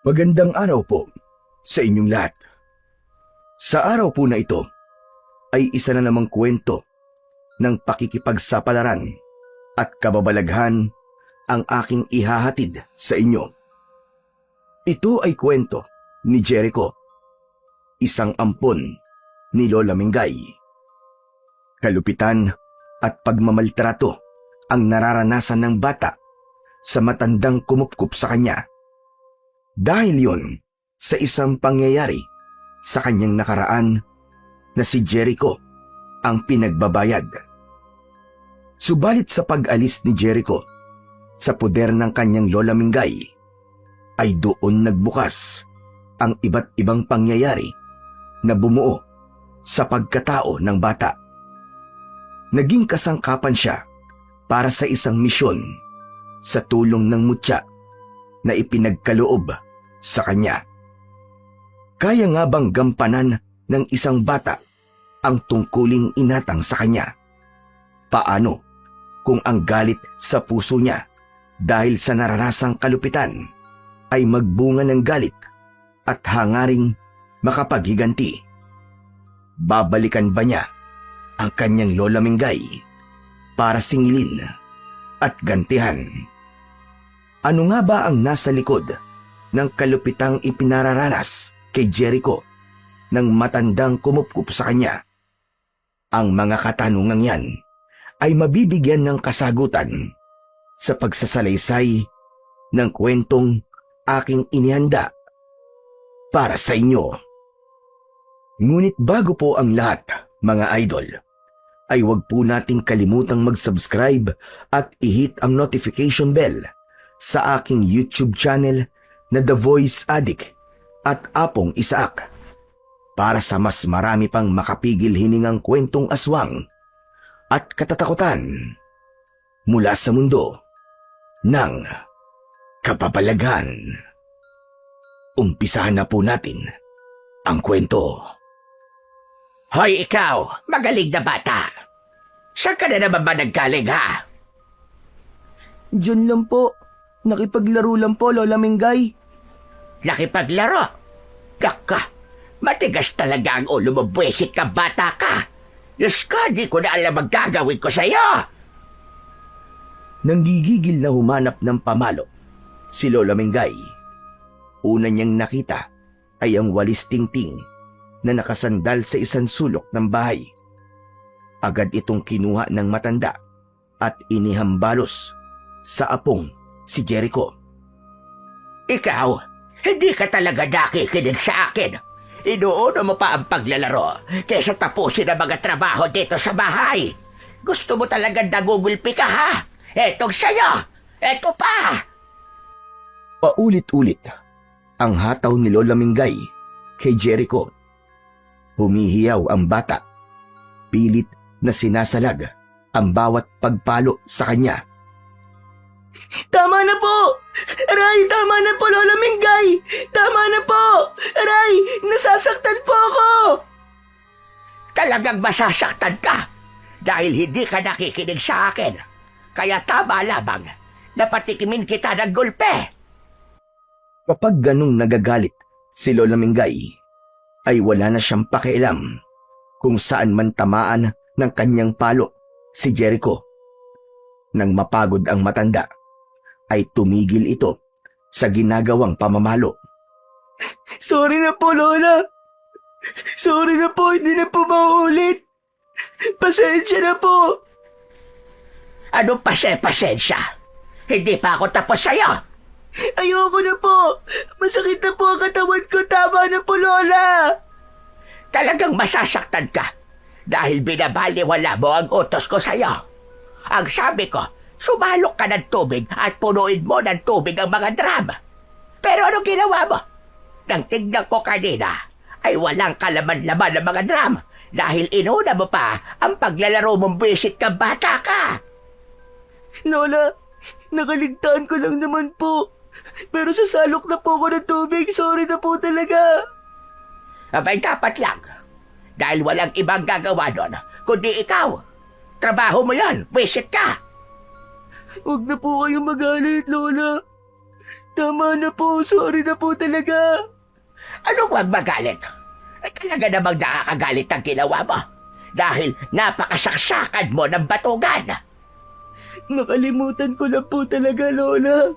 Magandang araw po sa inyong lahat. Sa araw po na ito ay isa na namang kwento ng pakikipagsapalaran at kababalaghan ang aking ihahatid sa inyo. Ito ay kwento ni Jericho, isang ampon ni Lola Mingay. Kalupitan at pagmamaltrato ang nararanasan ng bata sa matandang kumupkup sa kanya. Dahil yon sa isang pangyayari sa kanyang nakaraan na si Jericho ang pinagbabayad. Subalit sa pag-alis ni Jericho sa puder ng kanyang Lola Mingay, ay doon nagbukas ang iba't ibang pangyayari na bumuo sa pagkatao ng bata. Naging kasangkapan siya para sa isang misyon sa tulong ng mutya na ipinagkaloob sa kanya. Kaya nga bang gampanan ng isang bata ang tungkuling inatang sa kanya? Paano kung ang galit sa puso niya dahil sa naranasang kalupitan ay magbunga ng galit at hangaring makapaghiganti? Babalikan ba niya ang kanyang Lola Mingay para singilin at gantihan? Ano nga ba ang nasa likod ng kalupitang ipinararanas kay Jericho ng matandang kumupkup sa kanya? Ang mga katanungang yan ay mabibigyan ng kasagutan sa pagsasalaysay ng kwentong aking inihanda para sa inyo. Ngunit bago po ang lahat, mga idol, ay huwag po nating kalimutang mag-subscribe at i-hit ang notification bell sa aking YouTube channel na The Voice Addict at Apong Isaak para sa mas marami pang makapigil hiningang kwentong aswang at katatakutan mula sa mundo ng kababalaghan. Umpisahan na po natin ang kwento. Hoy ikaw, magaling na bata! Saan ka na naman ba naggaling ha? Diyan lang po. Nakipaglaro lang po, Lola Mingay. Nakipaglaro? Daka, matigas talaga ang ulo mo, buwisit ka bata ka! Diyos ko, di ko na alam ang gagawin ko sa'yo! Nanggigigil na humanap ng pamalo si Lola Mingay. Una niyang nakita ay ang walis tingting na nakasandal sa isang sulok ng bahay. Agad itong kinuha ng matanda at inihambalos sa apong si Jericho. Ikaw, hindi ka talaga nakikinig sa akin. Inuuna mo pa ang paglalaro kaysa tapusin ang mga trabaho dito sa bahay. Gusto mo talagang nagugulpi ka ha? Etong sa'yo! Eto pa! Paulit-ulit ang hataw ni Lola Mingay kay Jericho. Humihiyaw ang bata. Pilit na sinasalag ang bawat pagpalo sa kanya. Tama na po! Aray, tama na po, Lola Mingay! Tama na po! Aray, nasasaktan po ako! Talagang masasaktan ka dahil hindi ka nakikinig sa akin. Kaya tama lamang na patikimin kita ng gulpe. Kapag ganong nagagalit si Lola Mingay, ay wala na siyang pakialam kung saan man tamaan ng kanyang palo si Jericho. Nang mapagod ang matanda, ay tumigil ito sa ginagawang pamamalo. Sorry na po, Lola! Sorry na po, hindi na po mauulit! Pasensya na po! Anong pasensya? Hindi pa ako tapos sa'yo! Ayoko na po! Masakit na po ang katawan ko! Tama na po, Lola! Talagang masasaktan ka dahil binabaliwala mo ang utos ko sa'yo. Ang sabi ko, sumalok ka ng tubig at punuin mo ng tubig ang mga drum. Pero ano ginawa mo? Nang tignan ko kanina, ay walang kalaman-laman ng mga drum dahil inuna mo pa ang paglalaro mong bisit ka bata ka. Lola, nakaligtaan ko lang naman po. Pero sasalok na po ako ng tubig. Sorry na po talaga. Abay dapat lang. Dahil walang ibang gagawa doon, kundi ikaw. Trabaho mo yan, bisit ka. Huwag na po kayong magalit, Lola. Tama na po, sorry na po talaga. Anong huwag magalit? Talaga namang nakakagalit ang ginawa mo. Dahil napakasaksakan mo ng batugan. Nakalimutan ko na po talaga, Lola.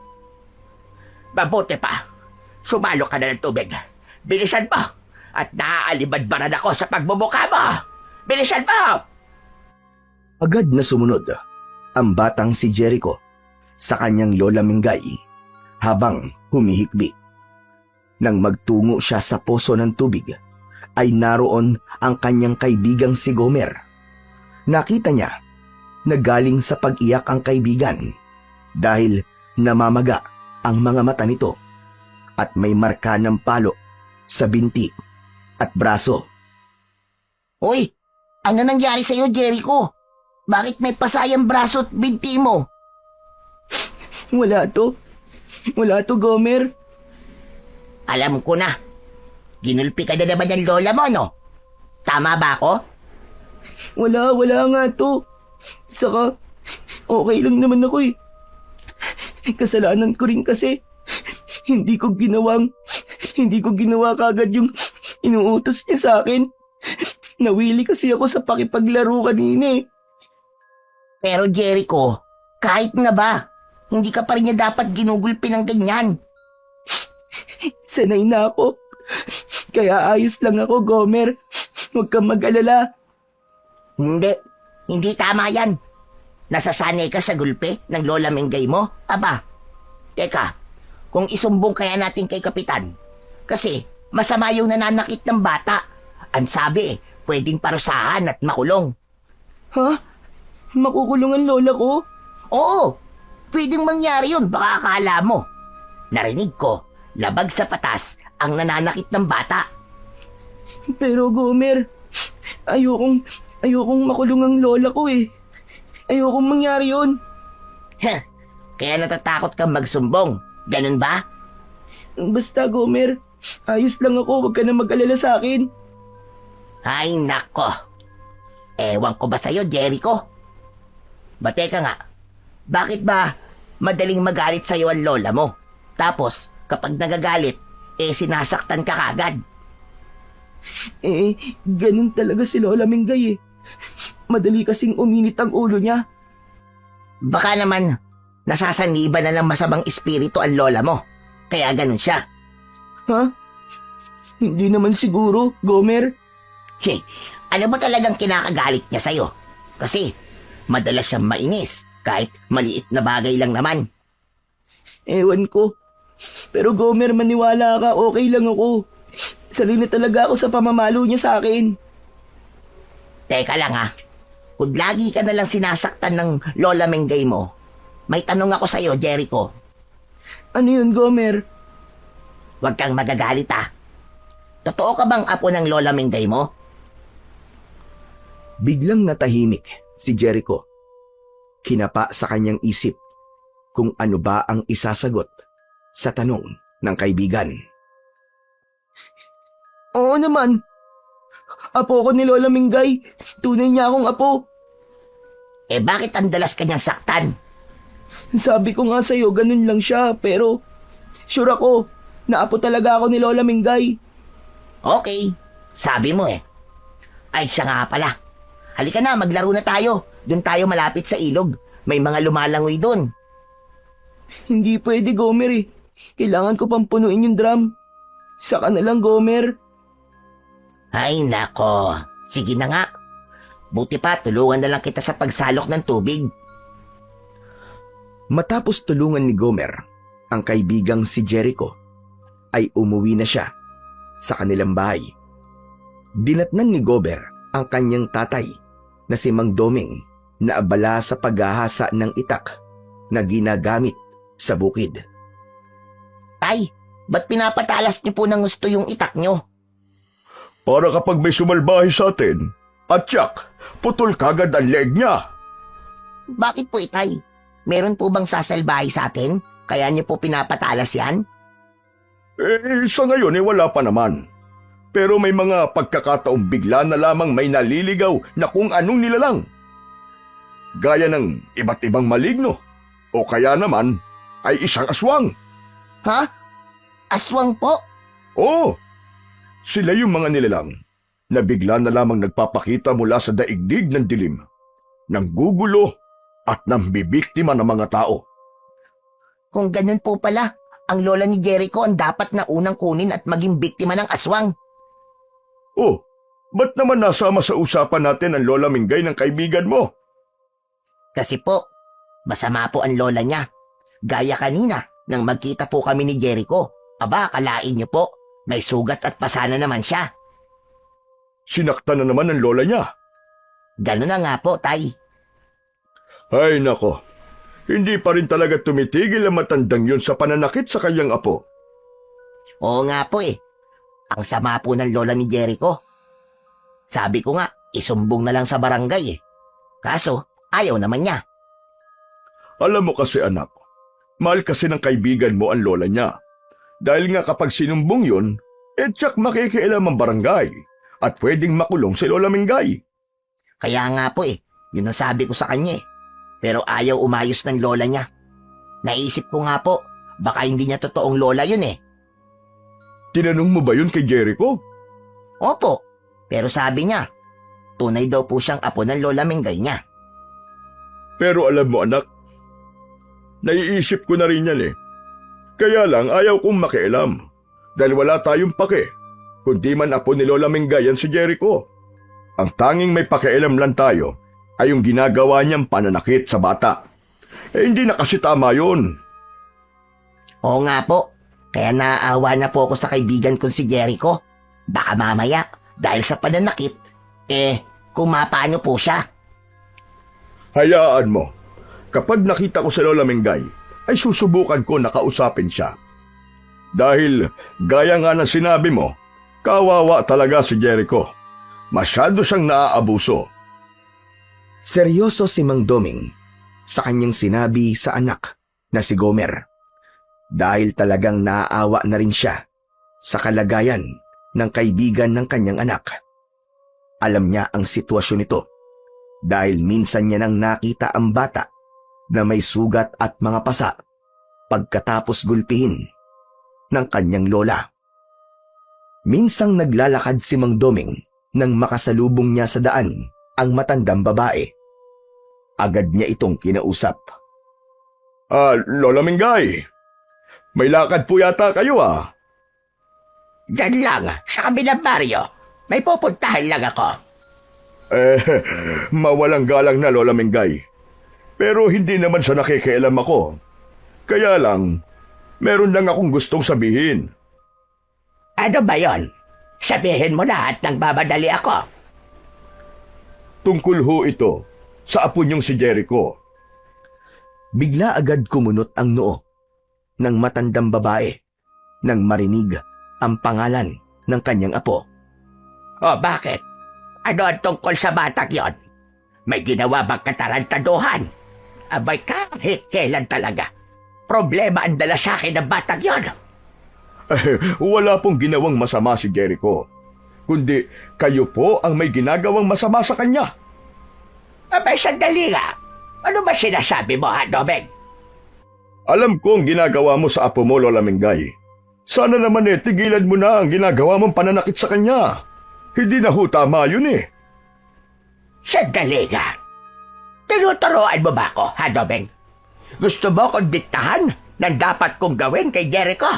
Mabuti pa. Sumalo ka na ng tubig. Bilisan mo. At naaalibadbaran ako sa pagbubuka mo. Bilisan mo! Agad na sumunod ang batang si Jericho sa kanyang Lola Mingay habang humihikbi. Nang magtungo siya sa poso ng tubig, ay naroon ang kanyang kaibigang si Gomer. Nakita niya na galing sa pag-iyak ang kaibigan dahil namamaga ang mga mata nito at may marka ng palo sa binti at braso. Uy, ano nangyari sa'yo, Jericho? Bakit may pasayang braso at binti mo? Wala to. Wala to, Gomer. Alam ko na. Ginulpi ka na naman ng lola mo, no? Tama ba ako? Wala nga to. Saka, okay lang naman ako eh. Kasalanan ko rin kasi. Hindi ko ginawa kagad yung inuutos niya sa akin. Nawili kasi ako sa pakipaglaro kanina eh. Pero Jericho, kahit na ba, hindi ka pa rin niya dapat ginugulpi ng ganyan. Sanay na ako. Kaya ayos lang ako, Gomer. Huwag kang mag-alala. Hindi tama yan. Nasasanay ka sa gulpi ng lola Mingay mo? Aba, teka, kung isumbong kaya natin kay Kapitan, kasi masama yung nananakit ng bata. Ang sabi, pwedeng parusahan at makulong. Ha? Makukulong ang lola ko? Oo, pwedeng mangyari yun, baka akala mo. Narinig ko, labag sa patas ang nananakit ng bata. Pero Gomer, ayokong makulong ang lola ko eh. Ayokong mangyari yun. Kaya natatakot kang magsumbong, ganun ba? Basta Gomer, ayos lang ako, wag ka na mag-alala sa akin. Ay nako, ewan ko ba sa'yo, Jericho? Teka nga, bakit ba madaling magalit sa'yo ang lola mo? Tapos, kapag nagagalit, sinasaktan ka kagad. Ganun talaga si Lola Mingay eh. Madali kasing uminit ang ulo niya. Baka naman, nasasaniba na ng masamang espiritu ang lola mo. Kaya ganun siya. Ha? Hindi naman siguro, Gomer. Ano ba talagang kinakagalit niya sa'yo? Kasi, madalas siyang mainis kahit maliit na bagay lang naman. Ewan ko. Pero Gomer, maniwala ka, okay lang ako. Sanay na talaga ako sa pamamalo niya sa akin. Teka lang ha, kung lagi ka nalang sinasaktan ng lola Mengay mo, may tanong ako sa'yo, Jericho. Ano yun, Gomer? Huwag kang magagalit ha. Totoo ka bang apo ng lola Mengay mo? Biglang natahimik si Jericho. Kinapa sa kanyang isip kung ano ba ang isasagot sa tanong ng kaibigan. Oo naman. Apo ko ni Lola Mingay. Tunay niya akong apo. Bakit ang dalas kanyang saktan? Sabi ko nga sa'yo, ganun lang siya. Pero, sure ako, na apo talaga ako ni Lola Mingay. Okay, sabi mo Ay siya nga pala. Halika na, maglaro na tayo. Doon tayo malapit sa ilog. May mga lumalangoy doon. Hindi pwede, Gomer eh. Kailangan ko pang punuin yung drum. Saka na lang, Gomer. Ay nako, sige na nga. Buti pa, tulungan na lang kita sa pagsalok ng tubig. Matapos tulungan ni Gomer ang kaibigang si Jericho, ay umuwi na siya sa kanilang bahay. Dinatnan ni Gomer ang kanyang tatay na si Mang Doming na abala sa paghahasa ng itak na ginagamit sa bukid. Tay, ba't pinapatalas niyo po ng gusto yung itak niyo? Para kapag may sumalbahay sa atin, at yak, putol kagad ang leg niya. Bakit po itay? Meron po bang sasalbahay sa atin? Kaya niyo po pinapatalas yan? Sa ngayon wala pa naman. Pero may mga pagkakataong bigla na lamang may naliligaw na kung anong nilalang. Gaya ng iba't ibang maligno. O kaya naman ay isang aswang. Ha? Aswang po? Oo, sila yung mga nilalang na bigla na lamang nagpapakita mula sa daigdig ng dilim, nanggugulo at nambibiktima ng mga tao. Kung ganun po pala, ang lola ni Jericho ang dapat na unang kunin at maging biktima ng aswang. Oh, ba't naman nasama sa usapan natin ang Lola Mingay ng kaibigan mo? Kasi po, masama po ang lola niya. Gaya kanina, nang magkita po kami ni Jericho. Aba, kalain niyo po, may sugat at pasana naman siya. Sinaktan na naman ang lola niya. Ganun na nga po, tay. Ay nako, hindi pa rin talaga tumitigil ang matandang yun sa pananakit sa kanyang apo. Oo nga po eh. Ang sama po ng lola ni Jericho. Sabi ko nga, isumbong na lang sa barangay eh. Kaso, ayaw naman niya. Alam mo kasi anak, mahal kasi ng kaibigan mo ang lola niya. Dahil nga kapag sinumbong yun, tsak makikialam ang barangay at pwedeng makulong si Lola Mingay. Kaya nga po eh, yun ang sabi ko sa kanya eh. Pero ayaw umayos ng lola niya. Naisip ko nga po, baka hindi niya totoong lola yun eh. Tinanong mo ba yun kay Jericho? Opo, pero sabi niya, tunay daw po siyang apo ng lola Mingay niya. Pero alam mo anak, naiisip ko na rin yan eh. Kaya lang ayaw kong makialam dahil wala tayong pake, kundi man apo ni Lola Mingay yan si Jericho. Ang tanging may pakialam lang tayo ay yung ginagawa niyang pananakit sa bata. Hindi na kasi tama yun. Oo nga po, kaya naaawa na po ako sa kaibigan kong si Jericho. Baka mamaya, dahil sa pananakit, kung mapaano po siya. Hayaan mo, kapag nakita ko si Lola Mingay, ay susubukan ko na kausapin siya. Dahil, gaya nga ng sinabi mo, kawawa talaga si Jericho. Masyado siyang naaabuso. Seryoso si Mang Doming sa kanyang sinabi sa anak na si Gomer. Dahil talagang naaawa na rin siya sa kalagayan ng kaibigan ng kanyang anak. Alam niya ang sitwasyon nito dahil minsan niya nang nakita ang bata na may sugat at mga pasa pagkatapos gulpihin ng kanyang lola. Minsang naglalakad si Mang Doming nang makasalubong niya sa daan ang matandang babae. Agad niya itong kinausap. Lola Mingay, may lakad po yata kayo ah. Diyan lang, sa kabilang baryo. May pupuntahan lang ako. Mawalang galang na Lola Mingay. Pero hindi naman sa nakikialam ako. Kaya lang, meron lang akong gustong sabihin. Ano ba yon? Sabihin mo na at nagmamadali ako. Tungkol ho ito sa apo niyong si Jericho. Bigla agad kumunot ang noo ng matandang babae nang marinig ang pangalan ng kanyang apo. O bakit? Ano ang tungkol sa batak yon? May ginawa bang katarantaduhan? Abay kahit kailan talaga. Problema ang dala sa akin ng batak yon. Wala pong ginawang masama si Jericho. Kundi kayo po ang may ginagawang masama sa kanya. Abay sandali nga. Ano ba sinasabi mo, ha, Domeng? Alam ko ang ginagawa mo sa apo mo, Lola Mingay. Sana naman tigilan mo na ang ginagawa mong pananakit sa kanya. Hindi na ho tama yun eh. Sandali nga. Tinuturoan mo ba ako, ha, Domeng? Gusto mo kong diktahan ng dapat kong gawin kay Jericho?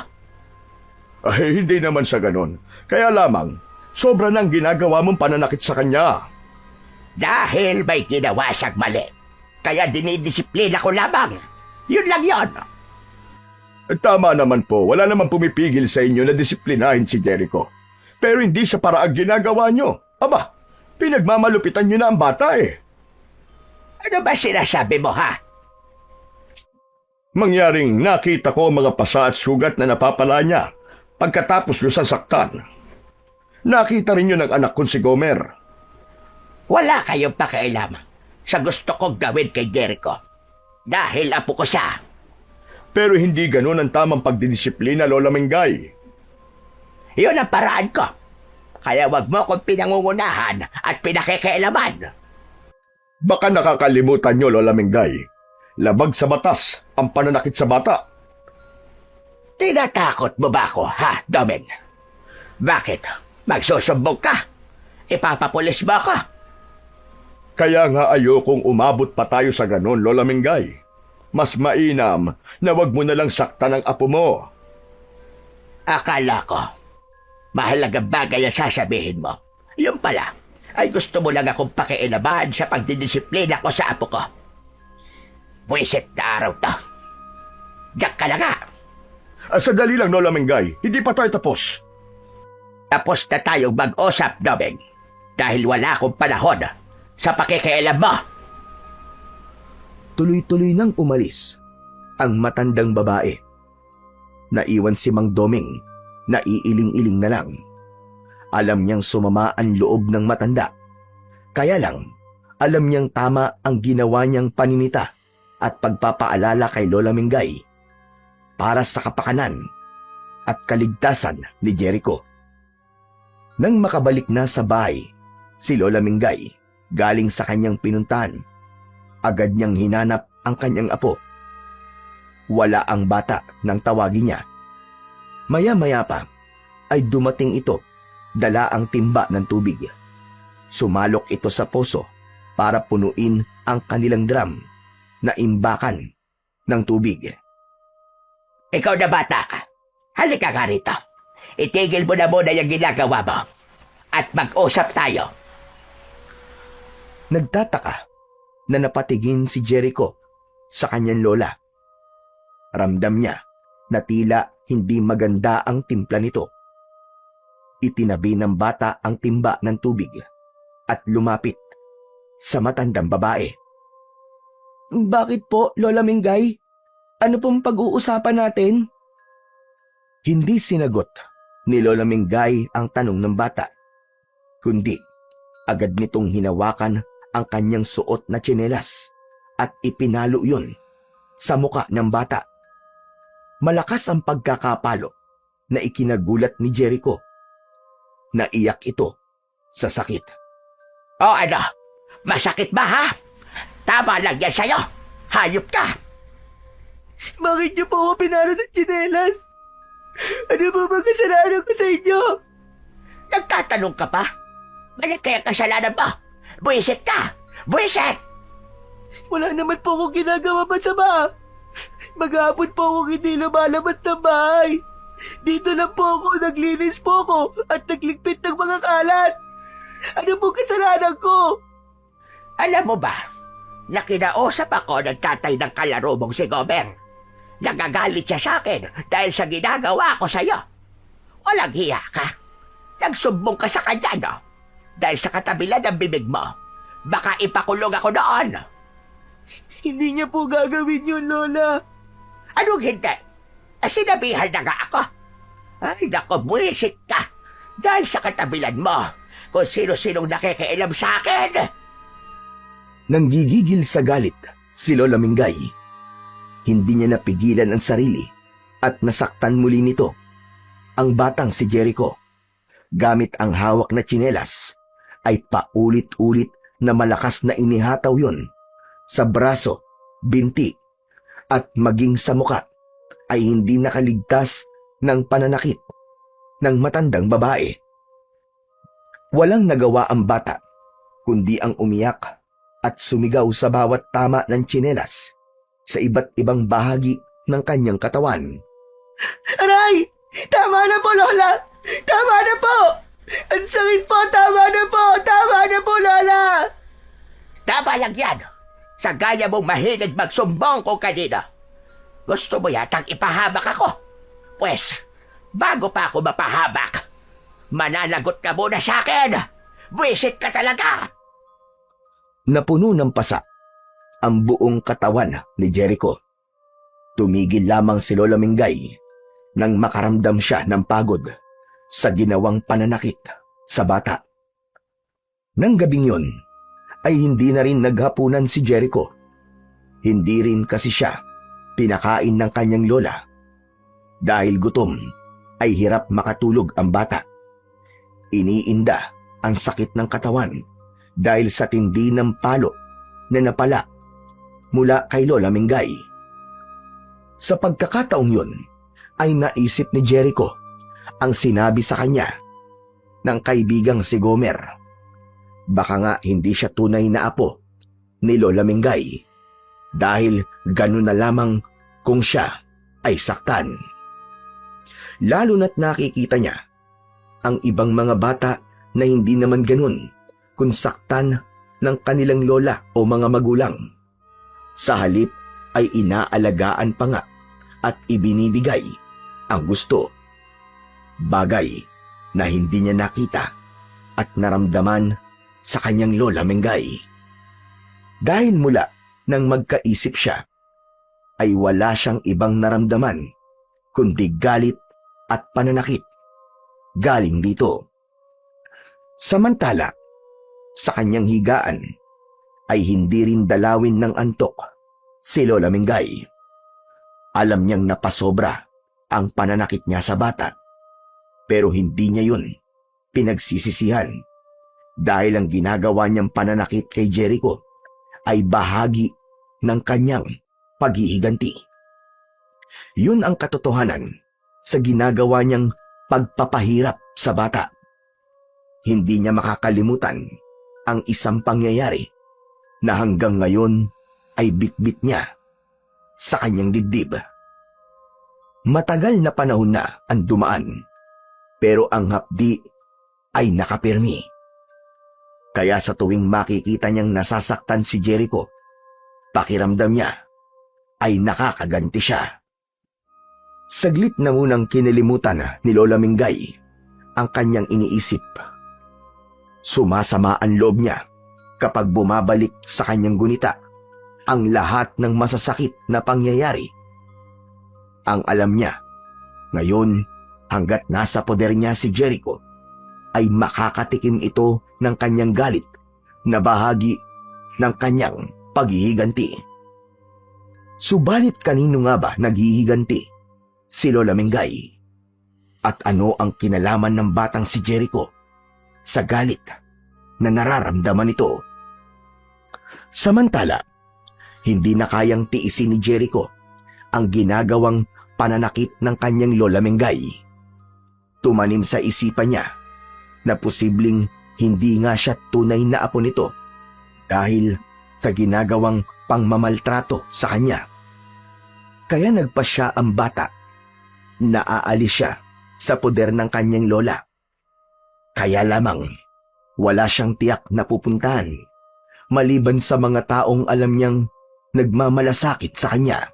Ay, hindi naman sa ganon. Kaya lamang, sobra nang ginagawa mong pananakit sa kanya. Dahil may ginawa siyang mali. Kaya dinidisiplina ko lamang. Yun lang yon. Tama naman po, wala naman pumipigil sa inyo na disiplinahin si Jericho. Pero hindi sa paraang ginagawa nyo. Aba, pinagmamalupitan nyo na ang bata eh. Ano ba sinasabi mo, ha? Mangyaring nakita ko ang mga pasa at sugat na napapala niya pagkatapos nyo sasaktan. Nakita rin yun ng anak kong si Gomer. Wala kayong pakialam sa gusto kong gawin kay Jericho. Dahil apo ko siya. Pero hindi ganun ang tamang pagdidisiplina, Lola Mingay. Yun ang paraan ko. Kaya wag mo akong pinangungunahan at pinakikialaman. Baka nakakalimutan nyo, Lola Mingay. Labag sa batas ang pananakit sa bata. Tinatakot mo ba ako, ha, Doming? Bakit? Magsusumbong ka? Ipapapulis ba ka? Kaya nga ayokong umabot pa tayo sa ganon, Lola Mingay. Mas mainam na wag mo na lang saktan ang apo mo. Akala ko, mahalagang bagay ang sasabihin mo. Yung pala, ay gusto mo lang akong pakialaman sa pagdidisiplina ko sa apo ko. Buwisit na araw to. Diyak ka na nga. Sandali lang, Lola Mingay. Hindi pa tayo tapos. Tapos na tayong mag-usap, Doming. Dahil wala akong panahon sa pakikialam mo. Tuloy-tuloy nang umalis ang matandang babae. Naiwan si Mang Doming na iiling-iling na lang. Alam niyang sumama ang loob ng matanda. Kaya lang, alam niyang tama ang ginawa niyang paninita at pagpapaalala kay Lola Mingay para sa kapakanan at kaligtasan ni Jericho. Nang makabalik na sa bahay, si Lola Mingay galing sa kanyang pinuntahan, agad niyang hinanap ang kanyang apo. Wala ang bata nang tawagin niya. Maya-maya pa ay dumating ito, dala ang timba ng tubig. Sumalok ito sa poso para punuin ang kanilang drum na imbakan ng tubig. Ikaw na bata ka. Halika nga rito. Itigil mo na muna yung ginagawa mo. At mag-usap tayo. Nagtataka na napatigin si Jericho sa kanyang lola. Ramdam niya na tila hindi maganda ang timpla nito. Itinabi ng bata ang timba ng tubig at lumapit sa matandang babae. Bakit po, Lola Mingay? Ano pong pag-uusapan natin? Hindi sinagot ni Lola Mingay ang tanong ng bata, kundi agad nitong hinawakan ang kanyang suot na tsinelas at ipinalo yun sa muka ng bata. Malakas ang pagkakapalo na ikinagulat ni Jericho. Naiyak ito sa sakit. O ano? Masakit ba, ha? Tama lang yan sa'yo. Hayop ka. Bakit niyo po ako pinalo ng tsinelas? Ano po ba kasalanan ko sa inyo? Nagtatanong ka pa? Balik kaya kasalanan mo? Buwisit ka! Buwisit! Wala naman po akong ginagawa masama. Maghapon po akong hindi lumalabas ng bahay. Dito lang po ako, naglinis po ako at nagligpit ng mga kalat. Ano po kasalanan ko? Alam mo ba, na kinausap ako ng tatay ng kalaro mong si Gomer. Nagagalit siya sa akin dahil sa ginagawa ko sa'yo. Walang hiya ka. Nagsumbong ka sa kanya, no? Dahil sa katabilan ng bibig mo, baka ipakulong ako doon. Hindi niya po gagawin yun, Lola. Anong hindi? Sinabihan na nga ako. Ay, naku, buwisit ka. Dahil sa katabilan mo, kung sino-sinong nakikialam sa akin. Nanggigigil sa galit si Lola Mingay. Hindi niya napigilan ang sarili at nasaktan muli nito ang batang si Jericho. Gamit ang hawak na tsinelas ay paulit-ulit na malakas na inihataw yun sa braso, binti at maging sa muka ay hindi nakaligtas ng pananakit ng matandang babae. Walang nagawa ang bata kundi ang umiyak at sumigaw sa bawat tama ng tsinelas sa iba't ibang bahagi ng kanyang katawan. Aray! Tama na po, Lola! Tama na po! Ang sakit po! Tama na po! Tama na po, Lola! Tama lang yan. Sa gaya mong mahilig magsumbong kung kanina. Gusto mo yatang ipahabak ako? Pwes, bago pa ako mapahabak, mananagot ka muna sa akin. Buwisit ka talaga. Napuno ng pasa ang buong katawan ni Jericho. Tumigil lamang si Lola Mingay nang makaramdam siya ng pagod sa ginawang pananakit sa bata. Nang gabing yun, ay hindi na rin naghapunan si Jericho. Hindi rin kasi siya pinakain ng kanyang lola. Dahil gutom, ay hirap makatulog ang bata. Iniinda ang sakit ng katawan dahil sa tindi ng palo na napala mula kay Lola Mingay. Sa pagkakataong yun, ay naisip ni Jericho ang sinabi sa kanya ng kaibigang si Gomer. Baka nga hindi siya tunay na apo ni Lola Mingay dahil ganun na lamang kung siya ay saktan. Lalo na't nakikita niya ang ibang mga bata na hindi naman ganun kung saktan ng kanilang lola o mga magulang. Sa halip ay inaalagaan pa nga at ibinibigay ang gusto. Bagay na hindi niya nakita at naramdaman sa kanyang Lola Mengay. Dahil mula nang magkaisip siya, ay wala siyang ibang naramdaman kundi galit at pananakit galing dito. Samantala, sa kanyang higaan ay hindi rin dalawin ng antok si Lola Mengay. Alam niyang napasobra ang pananakit niya sa bata, pero hindi niya yun pinagsisisihan dahil ang ginagawa niyang pananakit kay Jericho ay bahagi ng kanyang paghihiganti. Yun ang katotohanan sa ginagawa niyang pagpapahirap sa bata. Hindi niya makakalimutan ang isang pangyayari na hanggang ngayon ay bitbit niya sa kanyang dibdib. Matagal na panahon na ang dumaan, pero ang hapdi ay nakapirmi. Kaya sa tuwing makikita niyang nasasaktan si Jericho, pakiramdam niya ay nakakaganti siya. Saglit na munang kinilimutan ni Lola Mingay ang kanyang iniisip. Sumasama ang loob niya kapag bumabalik sa kanyang gunita ang lahat ng masasakit na pangyayari. Ang alam niya, ngayon hanggat nasa poder niya si Jericho, ay makakatikim ito ng kanyang galit na bahagi ng kanyang paghihiganti. Subalit kanino nga ba naghihiganti si Lola Mengay? At ano ang kinalaman ng batang si Jericho sa galit na nararamdaman ito? Samantala, hindi na kayang tiisin ni Jericho ang ginagawang pananakit ng kanyang Lola Mengay. Tumanim sa isipan niya na posibleng hindi nga siya tunay na apo nito dahil sa ginagawang pangmamaltrato sa kanya. Kaya nagpasya ang bata na aalis siya sa poder ng kanyang lola. Kaya lamang wala siyang tiyak na pupuntahan maliban sa mga taong alam niyang nagmamalasakit sa kanya.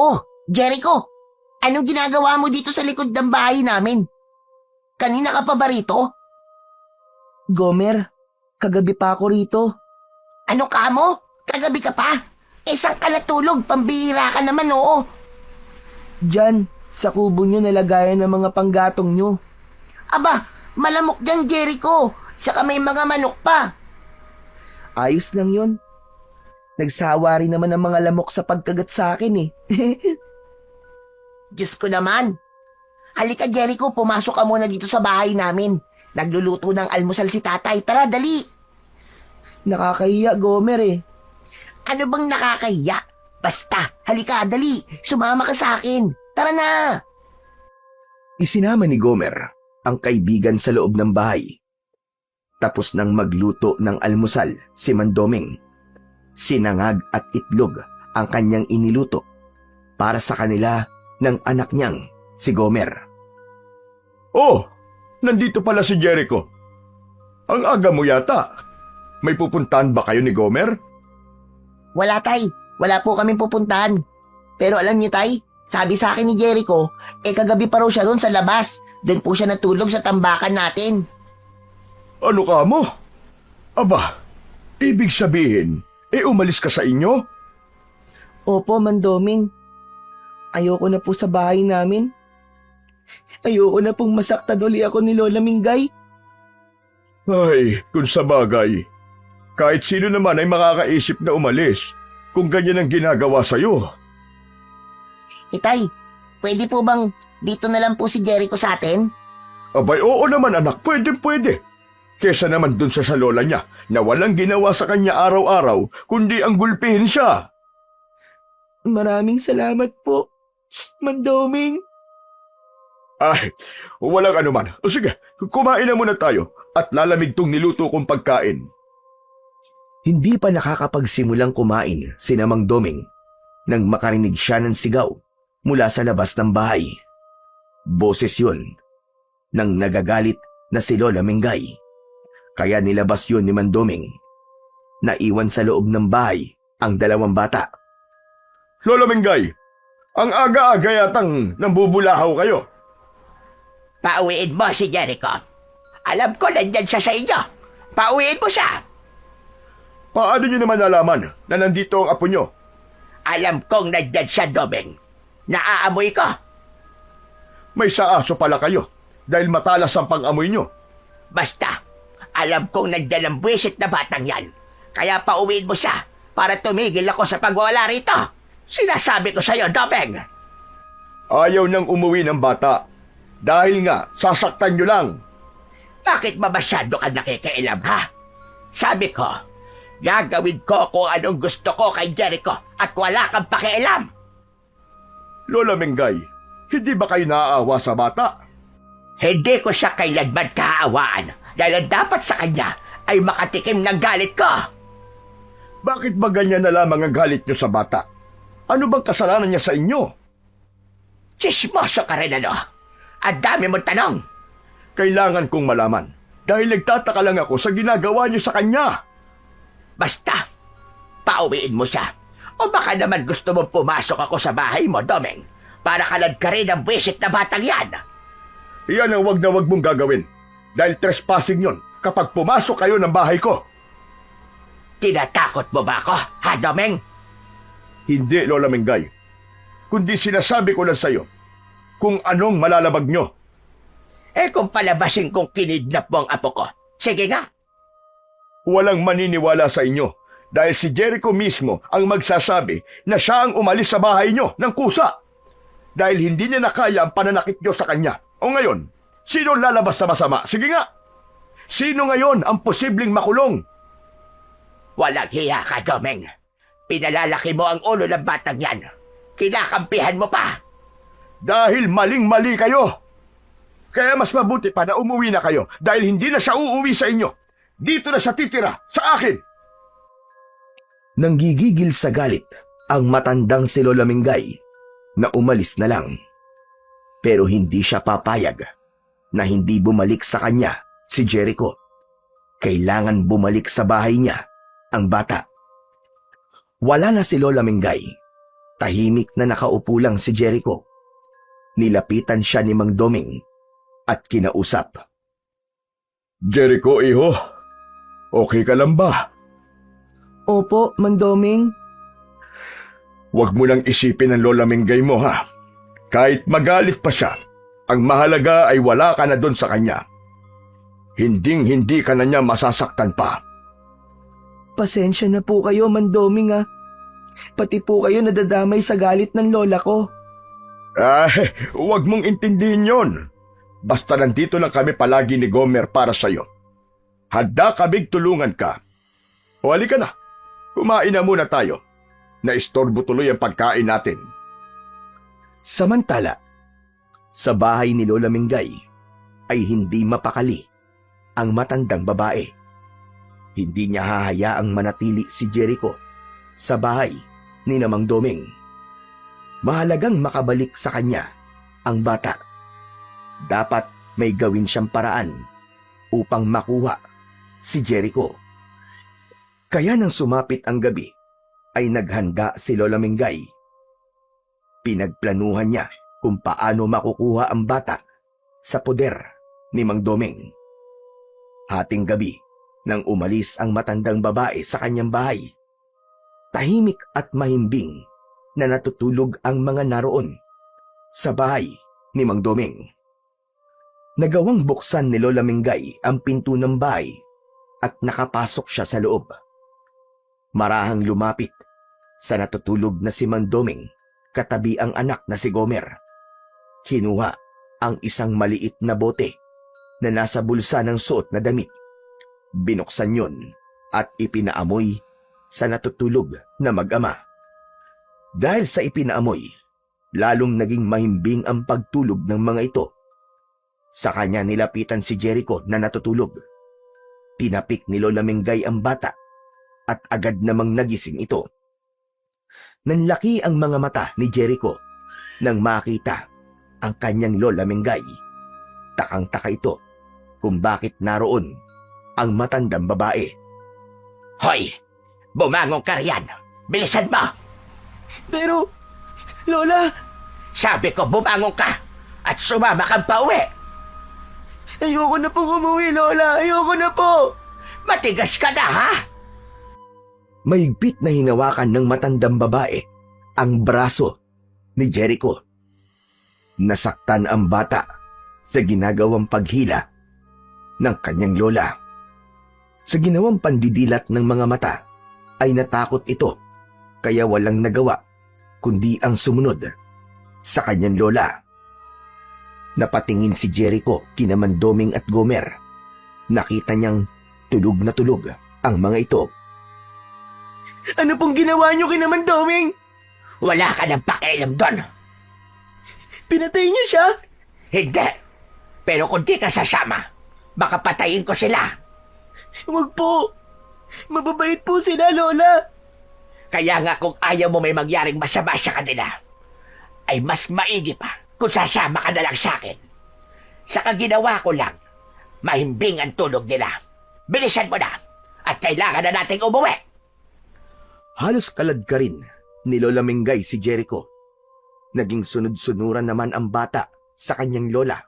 Oh, Jericho! Anong ginagawa mo dito sa likod ng bahay namin? Kanina ka pa ba rito? Gomer, kagabi pa ako rito. Ano ka mo? Kagabi ka pa? Saan ka natulog? Pambihira ka naman, oo. Diyan, sa kubo nyo nalagayan ng mga panggatong nyo. Aba, malamok dyan, Jericho. Saka may mga manok pa. Ayos lang yun. Nagsawa rin naman ang mga lamok sa pagkagat sa akin eh. Diyos ko naman. Halika, Jericho, pumasok ka muna dito sa bahay namin. Nagluluto ng almusal si tatay. Tara, dali. Nakakahiya, Gomer eh. Ano bang nakakahiya? Basta, halika, dali. Sumama ka sa akin. Tara na. Isinama ni Gomer ang kaibigan sa loob ng bahay. Tapos nang magluto ng almusal si Mandoming, sinangag at itlog ang kanyang iniluto para sa kanila ng anak niyang si Gomer. Oh, nandito pala si Jericho. Ang aga mo yata. May pupuntahan ba kayo ni Gomer? Wala, tay. Wala po kaming pupuntahan. Pero alam niyo, tay, sabi sa akin ni Jericho, kagabi pa raw siya doon sa labas. Doon po siya natulog sa tambakan natin. Ano ka mo? Aba, ibig sabihin, umalis ka sa inyo? Opo, Mandoming. Ayoko na po sa bahay namin. Ayoko na pong masaktan uli ako ni Lola Mingay. Ay, kung sa bagay. Kahit sino naman ay makakaisip na umalis kung ganyan ang ginagawa sa'yo. Tay, pwede po bang dito na lang po si Jericho sa atin? Abay, oo naman anak, pwede. Kesa naman dun sa lola niya na walang ginawa sa kanya araw-araw kundi ang gulpihin siya. Maraming salamat po. Mandoming! Ay, walang anuman. O sige, kumain na muna tayo at lalamig tong niluto kong pagkain. Hindi pa nakakapagsimulang kumain si Mang Doming nang makarinig siya ng sigaw mula sa labas ng bahay. Boses yun ng nagagalit na si Lola Mingay. Kaya nilabas yun ni Mandoming. Naiwan sa loob ng bahay ang dalawang bata. Lola Mingay, ang aga-aga yatang nambubulahaw kayo. Pauwiin mo si Jericho. Alam ko nandyan siya sa inyo. Pauwiin mo siya. Paano niyo naman nalaman na nandito ang apo niyo? Alam kong nandyan siya, Doming. Naaamoy ko. May saaso pala kayo dahil matalas ang pang-amoy niyo. Basta, alam kong nandyan ang buwisit na batang yan. Kaya pauwiin mo siya para tumigil ako sa pagwala rito. Sinasabi ko sa'yo, Doming. Ayaw nang umuwi ng bata dahil nga sasaktan niyo lang. Bakit ba masyado ka nakikialam, ha? Sabi ko, gagawin ko kung anong gusto ko kay Jericho at wala kang pakialam. Lola Mingay, hindi ba kayo naaawa sa bata? Hindi ko siya kailanman kaawaan dahil ang dapat sa kanya ay makatikim ng galit ko. Bakit ba ganyan na lamang ang galit niyo sa bata? Ano bang kasalanan niya sa inyo? Chismoso ka rin, ano? Ang dami mong tanong. Kailangan kong malaman dahil nagtataka lang ako sa ginagawa niyo sa kanya. Basta, pauwiin mo siya. O baka naman gusto mong pumasok ako sa bahay mo, Doming, para kalad ka rin ang buwisit na batang yan. Iyan ang wag na wag mong gagawin dahil trespassing yon kapag pumasok kayo ng bahay ko. Tinatakot mo ba ako, ha, Doming? Hindi, Lola Mingay. Kundi sinasabi ko lang sa'yo kung anong malalabag nyo. Eh kung palabasin kong kinidnap mo ang apo ko, sige nga. Walang maniniwala sa inyo dahil si Jericho mismo ang magsasabi na siya ang umalis sa bahay nyo ng kusa. Dahil hindi niya nakaya ang pananakit nyo sa kanya. O ngayon, sino lalabas na masama? Sige nga. Sino ngayon ang posibleng makulong? Walang hiya ka, Doming. Pinalalaki mo ang ulo ng batang yan. Kinakampihan mo pa. Dahil maling-mali kayo. Kaya mas mabuti pa na umuwi na kayo dahil hindi na siya uuwi sa inyo. Dito na siya titira, sa akin. Nanggigigil sa galit ang matandang si Lola Mingay na umalis na lang. Pero hindi siya papayag na hindi bumalik sa kanya si Jericho. Kailangan bumalik sa bahay niya ang bata. Wala na si Lola Mingay. Tahimik na nakaupo lang si Jericho. Nilapitan siya ni Mang Doming at kinausap. Jericho, iho. Okay ka lang ba? Opo, Mandoming. Huwag mo nang isipin ang Lola Mingay mo, ha? Kahit magalit pa siya, ang mahalaga ay wala ka na doon sa kanya. Hinding-hindi ka na niya masasaktan pa. Pasensya na po kayo, Mandoming, ah. Pati po kayo nadadamay sa galit ng lola ko. Ay, huwag mong intindihin yon. Basta nandito lang kami palagi ni Gomer para sa'yo. Handa kaming tulungan ka. O halika na, kumain na muna tayo. Naistorbo tuloy ang pagkain natin. Samantala, sa bahay ni Lola Mingay ay hindi mapakali ang matandang babae. Hindi niya hahayaang manatili si Jericho sa bahay ni Mang Doming. Mahalagang makabalik sa kanya ang bata. Dapat may gawin siyang paraan upang makuha si Jericho. Kaya nang sumapit ang gabi, ay naghanda si Lola Mingay. Pinagplanuhan niya kung paano makukuha ang bata sa poder ni Mang Doming. Hating gabi nang umalis ang matandang babae sa kanyang bahay, tahimik at mahimbing na natutulog ang mga naroon sa bahay ni Mang Doming. Nagawang buksan ni Lola Mingay ang pinto ng bahay at nakapasok siya sa loob. Marahang lumapit sa natutulog na si Mang Doming katabi ang anak na si Gomer. Kinuha ang isang maliit na bote na nasa bulsa ng suot na damit. Binuksan yun at ipinaamoy sa natutulog na mag-ama. Dahil sa ipinaamoy, lalong naging mahimbing ang pagtulog ng mga ito. Sa kanya nilapitan si Jericho na natutulog. Tinapik ni Lola Mengay ang bata at agad namang nagising ito. Nanlaki ang mga mata ni Jericho nang makita ang kanyang Lola Mengay. Takang-taka ito kung bakit naroon ang matandang babae. Hoy! Bumangon ka riyan! Bilisan mo! Pero, Lola, Sabi ko bumangon ka at sumama kang pauwi! ayoko na pong umuwi, Lola. Ayoko na po. Matigas ka na, ha? Mahigpit na hinawakan ng matandang babae ang braso ni Jericho. Nasaktan ang bata sa ginagawang paghila ng kanyang lola. Sa ginawang pandidilat ng mga mata ay natakot ito kaya walang nagawa kundi ang sumunod sa kanyang lola. Napatingin si Jericho kina Mandoming at Gomer. Nakita niyang tulog na tulog ang mga ito. Ano pong ginawa niyo kay naman, Doming? Wala ka ng pakialam doon. Pinatay niyo siya? Hindi. Pero kung di ka sasama, baka patayin ko sila. Huwag po. Mababait po sila, Lola. Kaya nga kung ayaw mo may mangyaring masama sa kanila, ay mas maigi pa kung sasama ka na lang sa akin. Saka ginawa ko lang, mahimbing ang tulog nila. Bilisan mo na at kailangan na nating umuwi. Halos kalad ka rin ni Lola Mengay si Jericho. Naging sunod-sunuran naman ang bata sa kanyang lola.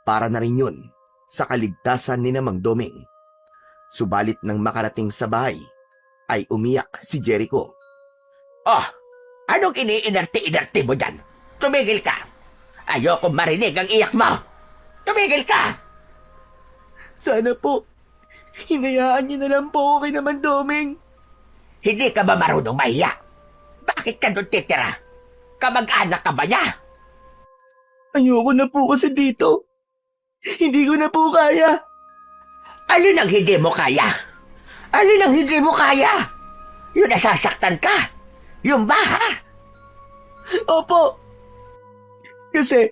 Para na rin yun sa kaligtasan ni Mang Doming. Subalit nang makarating sa bahay, ay umiyak si Jericho. Oh, anong iniinarte-inarte mo dyan? Tumigil ka. Ayoko marinig ang iyak mo. Tumigil ka. Sana po, hinayaan niyo na lang po ako kay naman, Doming. Hindi ka ba marunong mahiya? Bakit ka doon titira? Kamag-anak ka ba niya? Ayoko na po kasi dito. Hindi ko na po kaya. Alin ang hindi mo kaya? Alin ang hindi mo kaya? Yung nasasaktan ka? Yung ba, ha? Opo. Kasi,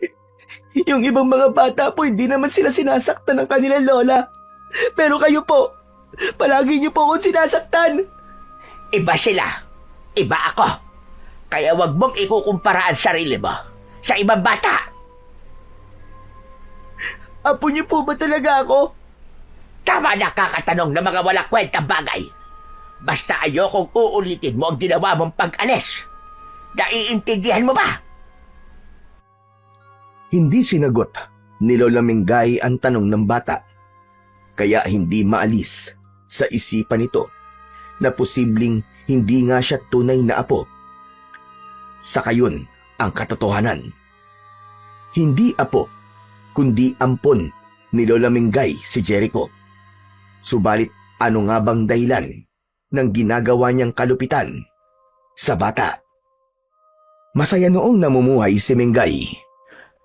yung ibang mga bata po, hindi naman sila sinasaktan ng kanilang lola. Pero kayo po, palagi niyo po akong sinasaktan. Iba sila. Iba ako. Kaya wag mong ikukumpara ang sarili mo sa ibang bata. Apo niyo po ba talaga ako? Tama na kakatanong ng mga wala kwentang bagay. Basta ayokong uulitin mo ang ginawa mong pag-alis. Naiintindihan mo ba? Hindi sinagot ni Lola Mengay ang tanong ng bata. Kaya hindi maalis sa isipan nito na posibleng hindi nga siya tunay na apo. Sa kayon ang katotohanan. Hindi apo, kundi ampon ni Lola Mengay si Jericho. Subalit ano nga bang dahilan ng ginagawa niyang kalupitan sa bata? Masaya noong namumuhay si Mengay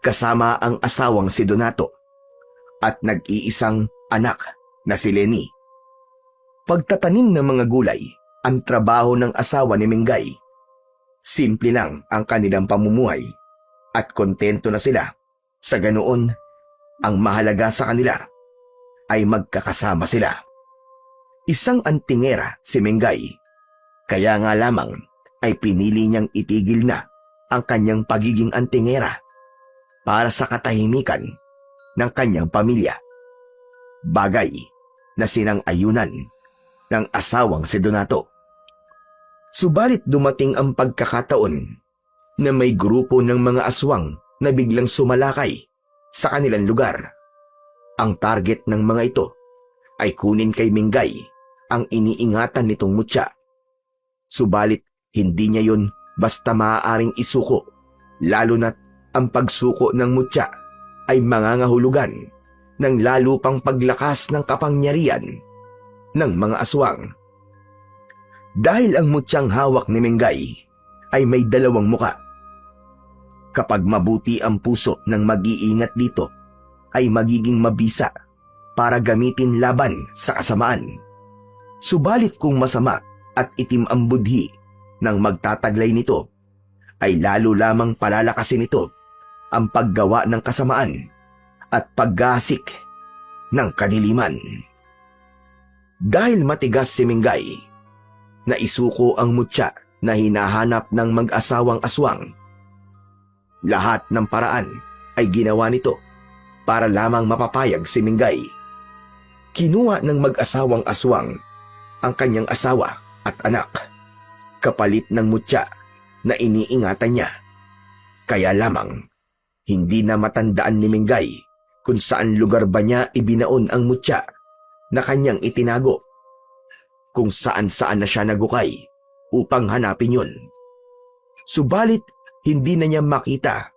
kasama ang asawang si Donato at nag-iisang anak na si Lenny. Pagtatanim ng mga gulay ang trabaho ng asawa ni Mengay. Simple lang ang kanilang pamumuhay at kontento na sila. Sa ganoon, ang mahalaga sa kanila ay magkakasama sila. Isang antingera si Mengay, kaya nga lamang ay pinili niyang itigil na ang kanyang pagiging antingera para sa katahimikan ng kanyang pamilya. Bagay na sinang-ayunan ng asawang si Donato. Subalit dumating ang pagkakataon na may grupo ng mga aswang na biglang sumalakay sa kanilang lugar. Ang target ng mga ito ay kunin kay Mengay ang iniingatan nitong mutya. Subalit hindi niya yon basta maaaring isuko, lalo na't ang pagsuko ng mutya ay mangangahulugan ng lalo pang paglakas ng kapangyarihan ng mga aswang. Dahil ang mutyang hawak ni Mengay ay may dalawang muka. Kapag mabuti ang puso ng mag-iingat dito, ay magiging mabisa para gamitin laban sa kasamaan. Subalit kung masama at itim ang budhi ng magtataglay nito, ay lalo lamang palalakasin ito ang paggawa ng kasamaan at paggasik ng kadiliman. Dahil matigas si Mingay, naisuko ang mutya na hinahanap ng mag-asawang aswang. Lahat ng paraan ay ginawa nito para lamang mapapayag si Mingay. Kinuha ng mag-asawang aswang ang kanyang asawa at anak, kapalit ng mutya na iniingatan niya. Kaya lamang, hindi na matandaan ni Mingay kung saan lugar ba niya ibinaon ang mutya na kanyang itinago, kung saan-saan na siya nagukay upang hanapin yun. Subalit, hindi na niya makita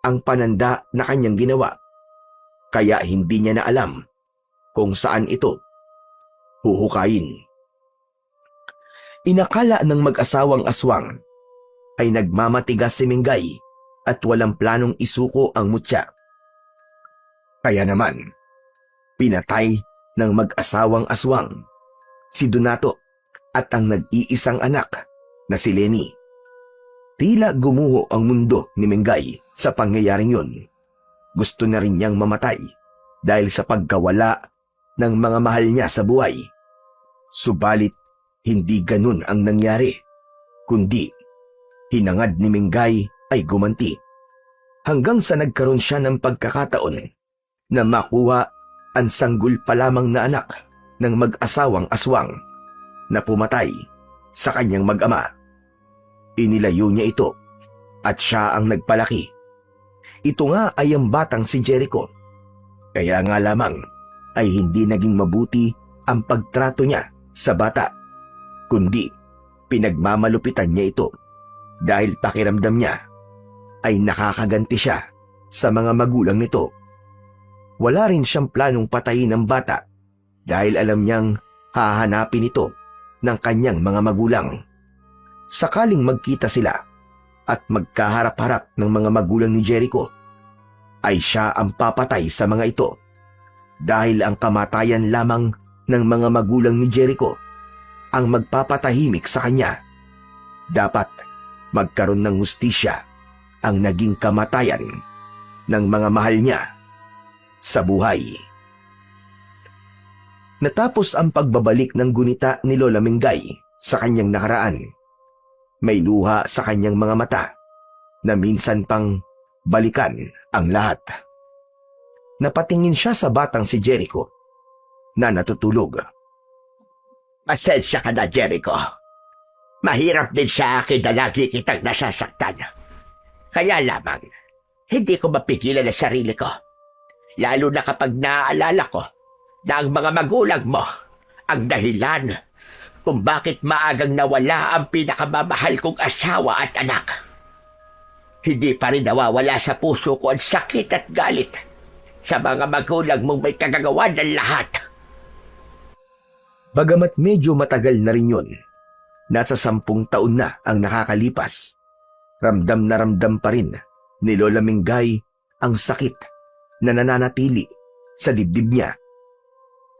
ang pananda na kanyang ginawa, kaya hindi niya na alam kung saan ito huhukayin. Inakala ng mag-asawang aswang ay nagmamatigas si Mingay at walang planong isuko ang mutya. Kaya naman, pinatay ng mag-asawang aswang si Donato at ang nag-iisang anak na si Lenny. Tila gumuho ang mundo ni Mingay sa pangyayaring yun. Gusto na rin niyang mamatay dahil sa pagkawala ng mga mahal niya sa buhay. Subalit, hindi ganun ang nangyari, kundi hinangad ni Mingay ay gumanti hanggang sa nagkaroon siya ng pagkakataon na makuha ang sanggol pa lamang na anak ng mag-asawang aswang na pumatay sa kanyang mag-ama. Inilayo niya ito at siya ang nagpalaki. Ito nga ay ang batang si Jericho. Kaya nga lamang ay hindi naging mabuti ang pagtrato niya sa bata, kundi pinagmamalupitan niya ito dahil pakiramdam niya ay nakakaganti siya sa mga magulang nito. Wala rin siyang planong patayin ng bata dahil alam niyang hahanapin ito ng kanyang mga magulang. Sakaling magkita sila at magkaharap-harap ng mga magulang ni Jericho, ay siya ang papatay sa mga ito dahil ang kamatayan lamang ng mga magulang ni Jericho ang magpapatahimik sa kanya. Dapat magkaroon ng hustisya ang naging kamatayan ng mga mahal niya sa buhay. Natapos ang pagbabalik ng gunita ni Lola Mingay sa kanyang nakaraan. May luha sa kanyang mga mata na minsan pang balikan ang lahat. Napatingin siya sa batang si Jericho na natutulog. Pasensya ka na, Jericho. Mahirap din sa akin na lagi kitang nasasaktan. Kaya lamang, hindi ko mapigilan ang sarili ko. Lalo na kapag naaalala ko na ang mga magulang mo ang dahilan kung bakit maagang nawala ang pinakamamahal kong asawa at anak. Hindi pa rin nawawala sa puso ko ang sakit at galit sa mga magulang mong may kagagawa ng lahat. Bagamat medyo matagal na rin yun, nasa 10 taon na ang nakakalipas, ramdam na ramdam pa rin ni Lola Mingay ang sakit na nananatili sa dibdib niya.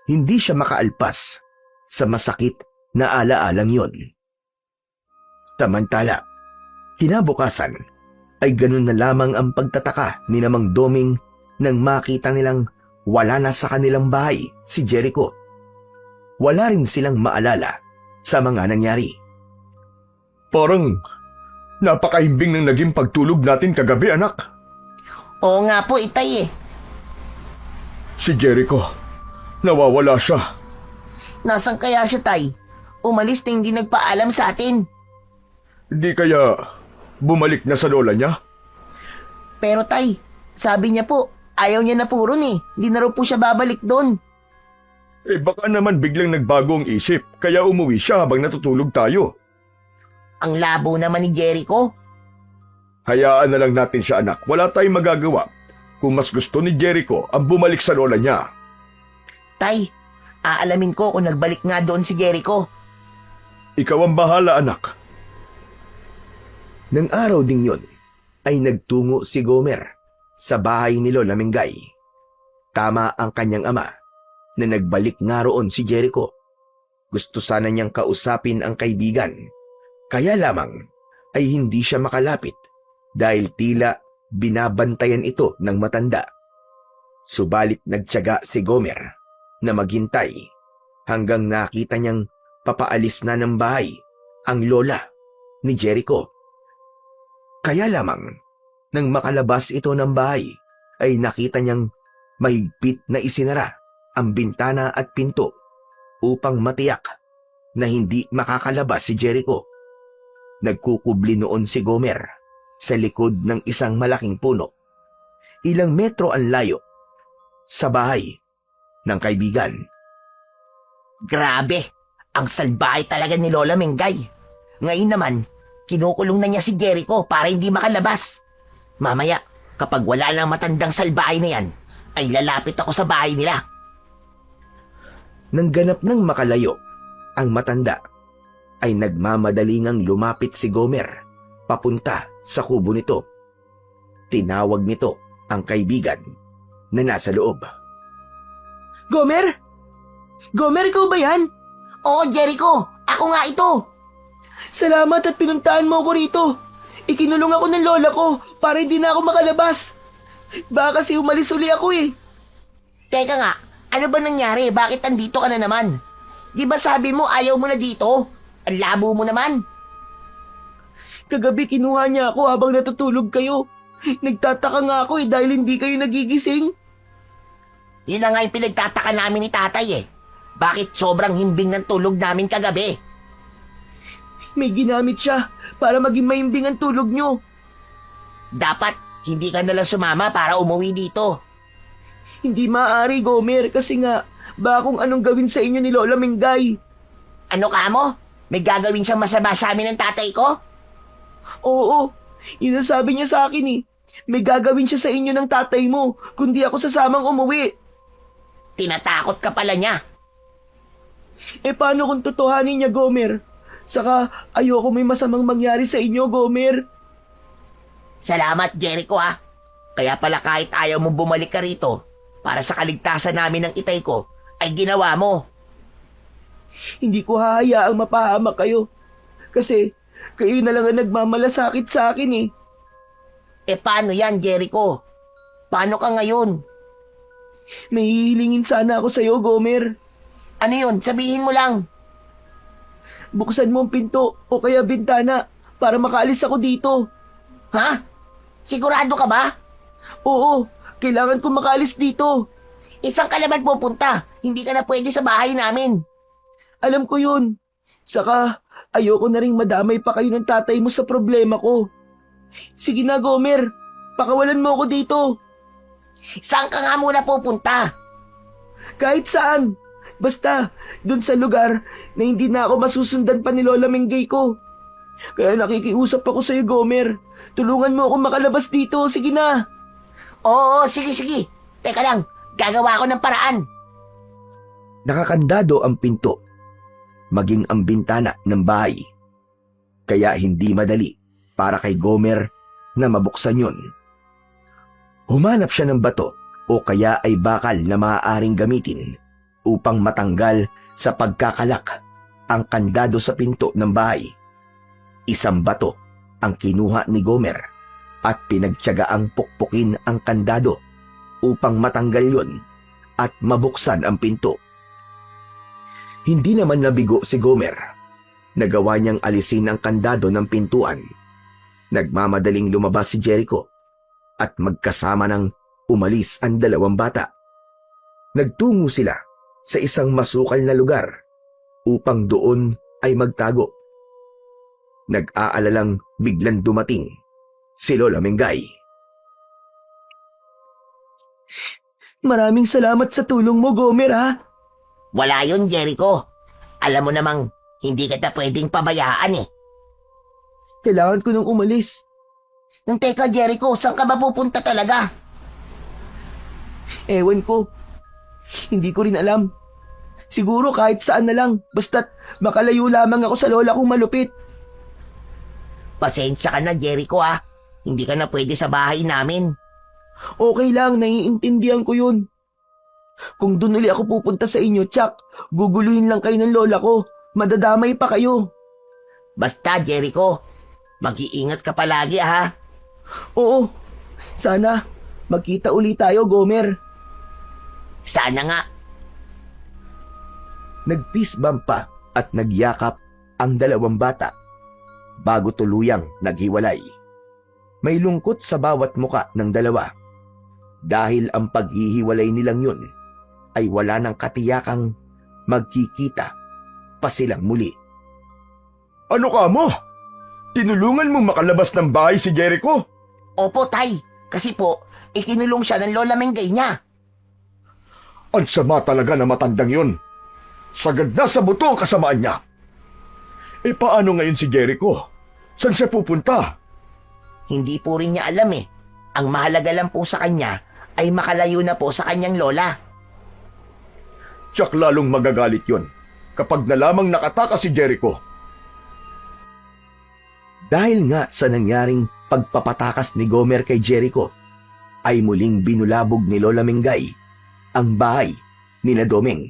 Hindi siya makaalpas sa masakit na alaalang yon. Samantala, kinabukasan ay ganun na lamang ang pagtataka ni Mang Doming nang makita nilang wala na sa kanilang bahay si Jericho. Wala rin silang maalala sa mga nangyari. Parang napakahimbing ng naging pagtulog natin kagabi, anak. Oo nga po, itay eh. Si Jericho, nawawala siya. Nasaan kaya siya, tay? Umalis na hindi nagpaalam sa atin. Di kaya bumalik na sa lola niya? Pero tay, sabi niya po, ayaw niya na po ron eh. Di na raw po siya babalik doon. Eh baka naman biglang nagbago ang isip, kaya umuwi siya habang natutulog tayo. Ang labo naman ni Jericho. Hayaan na lang natin siya, anak. Wala tayong magagawa kung mas gusto ni Jericho ang bumalik sa lola niya. Tay, aalamin ko kung nagbalik nga doon si Jericho. Ikaw ang bahala, anak. Nang araw ding yon, ay nagtungo si Gomer sa bahay ni Lola Mingay. Tama ang kanyang ama na nagbalik nga roon si Jericho. Gusto sana niyang kausapin ang kaibigan, kaya lamang ay hindi siya makalapit dahil tila binabantayan ito ng matanda. Subalit nagtiyaga si Gomer na maghintay hanggang nakita niyang papaalis na ng bahay ang lola ni Jericho. Kaya lamang nang makalabas ito ng bahay ay nakita niyang mahigpit na isinara ang bintana at pinto upang matiyak na hindi makakalabas si Jericho. Nagkukubli noon si Gomer sa likod ng isang malaking puno. Ilang metro ang layo sa bahay ng kaibigan. Grabe, ang salbahay talaga ni Lola Mengay. Ngayon naman, kinukulong na niya si Jericho para hindi makalabas. Mamaya, kapag wala nang matandang salbahay na yan, ay lalapit ako sa bahay nila. Nang ganap ng makalayo, ang matanda ay nagmamadalingang lumapit si Gomer papunta sa kubo nito. Tinawag nito ang kaibigan na nasa loob. Gomer? Gomer, ikaw ba yan? Oo, Jericho, ako nga ito. Salamat at pinuntahan mo ako rito. Ikinulong ako ng lola ko para hindi na ako makalabas. Baka kasi umalis uli ako eh. Teka nga, ano ba nangyari? Bakit andito ka na naman? Di ba sabi mo ayaw mo na dito? Ang labo mo naman. Kagabi kinuha niya ako habang natutulog kayo. Nagtataka nga ako eh dahil hindi kayo nagigising. Yun na nga yung pinagtataka namin ni tatay eh. Bakit sobrang himbing ng tulog namin kagabi? May ginamit siya para maging mahimbing ang tulog nyo. Dapat hindi ka nalang sumama para umuwi dito. Hindi maaari, Gomer, kasi nga, baka kung anong gawin sa inyo ni Lola Mengay. Ano ka mo? May gagawin siyang masama sa amin ng tatay ko? Oo, yun ang sabi niya sa akin eh. May gagawin siya sa inyo ng tatay mo, kundi ako sasamang umuwi. Tinatakot ka pala niya. Eh paano kung totohanin niya, Gomer? Saka ayoko may masamang mangyari sa inyo, Gomer. Salamat, Jericho ah. Kaya pala kahit ayaw mo bumalik ka rito, para sa kaligtasan namin ng itay ko, ay ginawa mo. Hindi ko hahayaang mapahamak kayo. Kasi kayo na lang ang nagmamalasakit sa akin eh. Eh paano yan, Jericho? Paano ka ngayon? May hihilingin sana ako sa'yo, Gomer. Ano yun? Sabihin mo lang. Buksan mo ang pinto o kaya bintana para makaalis ako dito. Ha? Sigurado ka ba? Oo, kailangan ko makaalis dito. Isang ka naman pupunta. Hindi ka na pwede sa bahay namin. Alam ko yun. Saka, ayoko na rin madamay pa kayo ng tatay mo sa problema ko. Sige na, Gomer. Pakawalan mo ako dito. Saan ka nga muna pupunta? Kahit saan. Basta, dun sa lugar na hindi na ako masusundan pa ni Lola Mengay ko. Kaya nakikiusap ako sa'yo, Gomer. Tulungan mo ako makalabas dito. Sige na. Oo, sige. Teka lang, gagawa ako ng paraan. Nakakandado ang pinto, maging ang bintana ng bahay. Kaya hindi madali para kay Gomer na mabuksan yun. Humanap siya ng bato o kaya ay bakal na maaaring gamitin upang matanggal sa pagkakalak ang kandado sa pinto ng bahay. Isang bato ang kinuha ni Gomer at pinagtiyagaang pukpukin ang kandado upang matanggal yun at mabuksan ang pinto. Hindi naman nabigo si Gomer. Nagawa niyang alisin ang kandado ng pintuan. Nagmamadaling lumabas si Jericho at magkasama ng umalis ang dalawang bata. Nagtungo sila sa isang masukal na lugar upang doon ay magtago. Nag-aalalang biglang dumating si Lola Mengay. Maraming salamat sa tulong mo, Gomer, ha? Wala yun, Jericho. Alam mo namang hindi kita pwedeng pabayaan eh. Kailangan ko nang umalis. Teka, Jericho, saan ka ba pupunta talaga? Ewan ko. Hindi ko rin alam. Siguro kahit saan na lang, basta't makalayo lamang ako sa lola kong malupit. Pasensya ka na, Jericho ah. Hindi ka na pwede sa bahay namin. Okay lang, naiintindihan ko yun. Kung doon uli ako pupunta sa inyo, Chuck, guguluhin lang kayo ng lola ko. Madadamay pa kayo. Basta, Jericho, mag-iingat ka palagi ha. Oo, sana magkita uli tayo, Gomer. Sana nga. Nag-peace bump pa at nagyakap ang dalawang bata bago tuluyang naghiwalay. May lungkot sa bawat muka ng dalawa dahil ang paghihiwalay nilang yun ay wala ng katiyakang magkikita pa silang muli. Ano ka mo? Tinulungan mo makalabas ng bahay si Jericho? Opo, Tay. Kasi po, ikinulong siya ng Lola Mengay niya. Ang sama talaga na matandang yun. Sagad na sa buto ang kasamaan niya. E paano ngayon si Jericho? Saan siya pupunta? Hindi po rin niya alam eh. Ang mahalaga lang po sa kanya ay makalayo na po sa kanyang lola. Tiyak lalong magagalit yun kapag nalamang nakatakas si Jericho. Dahil nga sa nangyaring pagpapatakas ni Gomer kay Jericho, ay muling binulabog ni Lola Mengay ang bahay ni na Doming.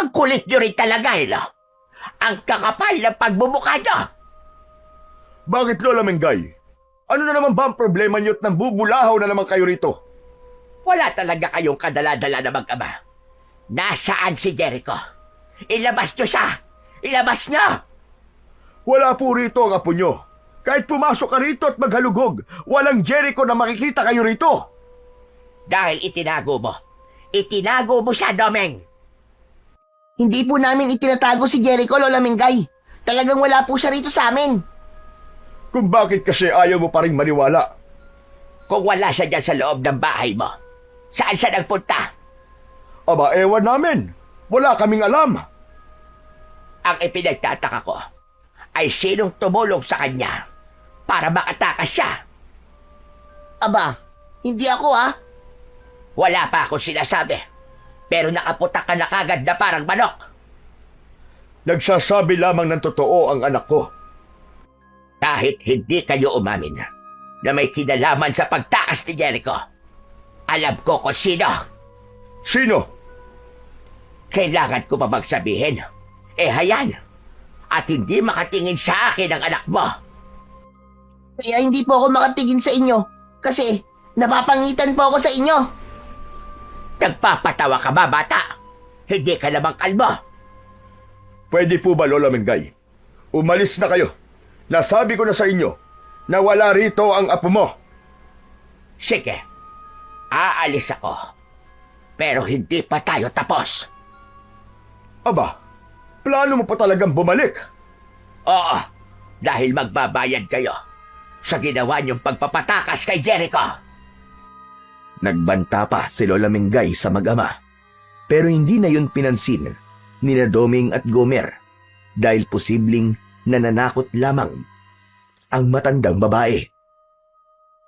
Ang kulit nyo rin talaga, no? Ang kakapal ng pagbubuka nyo. Bakit, Lola Mengay? Ano na naman ba ang problema niyo at nang bubulahaw na naman kayo rito? Wala talaga kayong kadala-dala na mag-ama. Nasaan si Jericho? Ilabas nyo siya! Ilabas nyo! Wala po rito ang apo nyo. Kahit pumasok ka rito at maghalugog, walang Jericho na makikita kayo rito. Dahil itinago mo. Itinago mo siya, Domeng! Hindi po namin itinatago si Jericho, Lola Mengay. Talagang wala po siya rito sa amin. Kung bakit kasi ayaw mo pa rin maniwala. Kung wala siya dyan sa loob ng bahay mo, saan siya nagpunta? Aba, ewan namin. Wala kaming alam. Ang ipinagtataka ko ay sinong tumulong sa kanya para makatakas siya. Aba, hindi ako ah. Wala pa akong sinasabi. Pero nakaputak ka na kagad na parang manok. Nagsasabi lamang ng totoo ang anak ko. Kahit hindi kayo umamin na may kinalaman sa pagtakas ni Jericho, alam ko kung sino. Sino? Kailangan ko pa magsabihin. Hayan. At hindi makatingin sa akin ang anak mo. Kaya hindi po ako makatingin sa inyo. Kasi napapangitan po ako sa inyo. Nagpapatawa ka ba, bata? Hindi ka namang kalmo. Pwede po ba, Lola Mengay? Umalis na kayo. Nasabi ko na sa inyo na wala rito ang apo mo. Sige. Aalis ako. Pero hindi pa tayo tapos. Aba, plano mo pa talagang bumalik? Oo. Dahil magbabayad kayo sa ginawa niyong pagpapatakas kay Jericho. Nagbanta pa si Lola Mengay sa mag-ama, pero hindi na yun pinansin ni na Doming at Gomer dahil posibleng nananakot lamang ang matandang babae.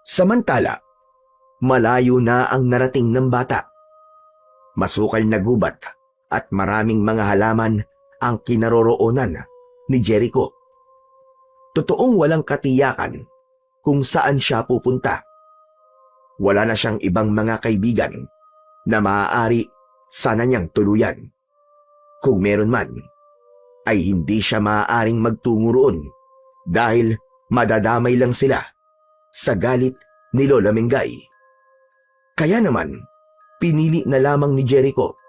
Samantala, malayo na ang narating ng bata. Masukal na gubat at maraming mga halaman ang kinaroroonan ni Jericho. Totoong walang katiyakan kung saan siya pupunta. Wala na siyang ibang mga kaibigan na maaari sana niyang tuluyan. Kung meron man, ay hindi siya maaaring magtungo roon dahil madadamay lang sila sa galit ni Lola Mengay. Kaya naman, pinili na lamang ni Jericho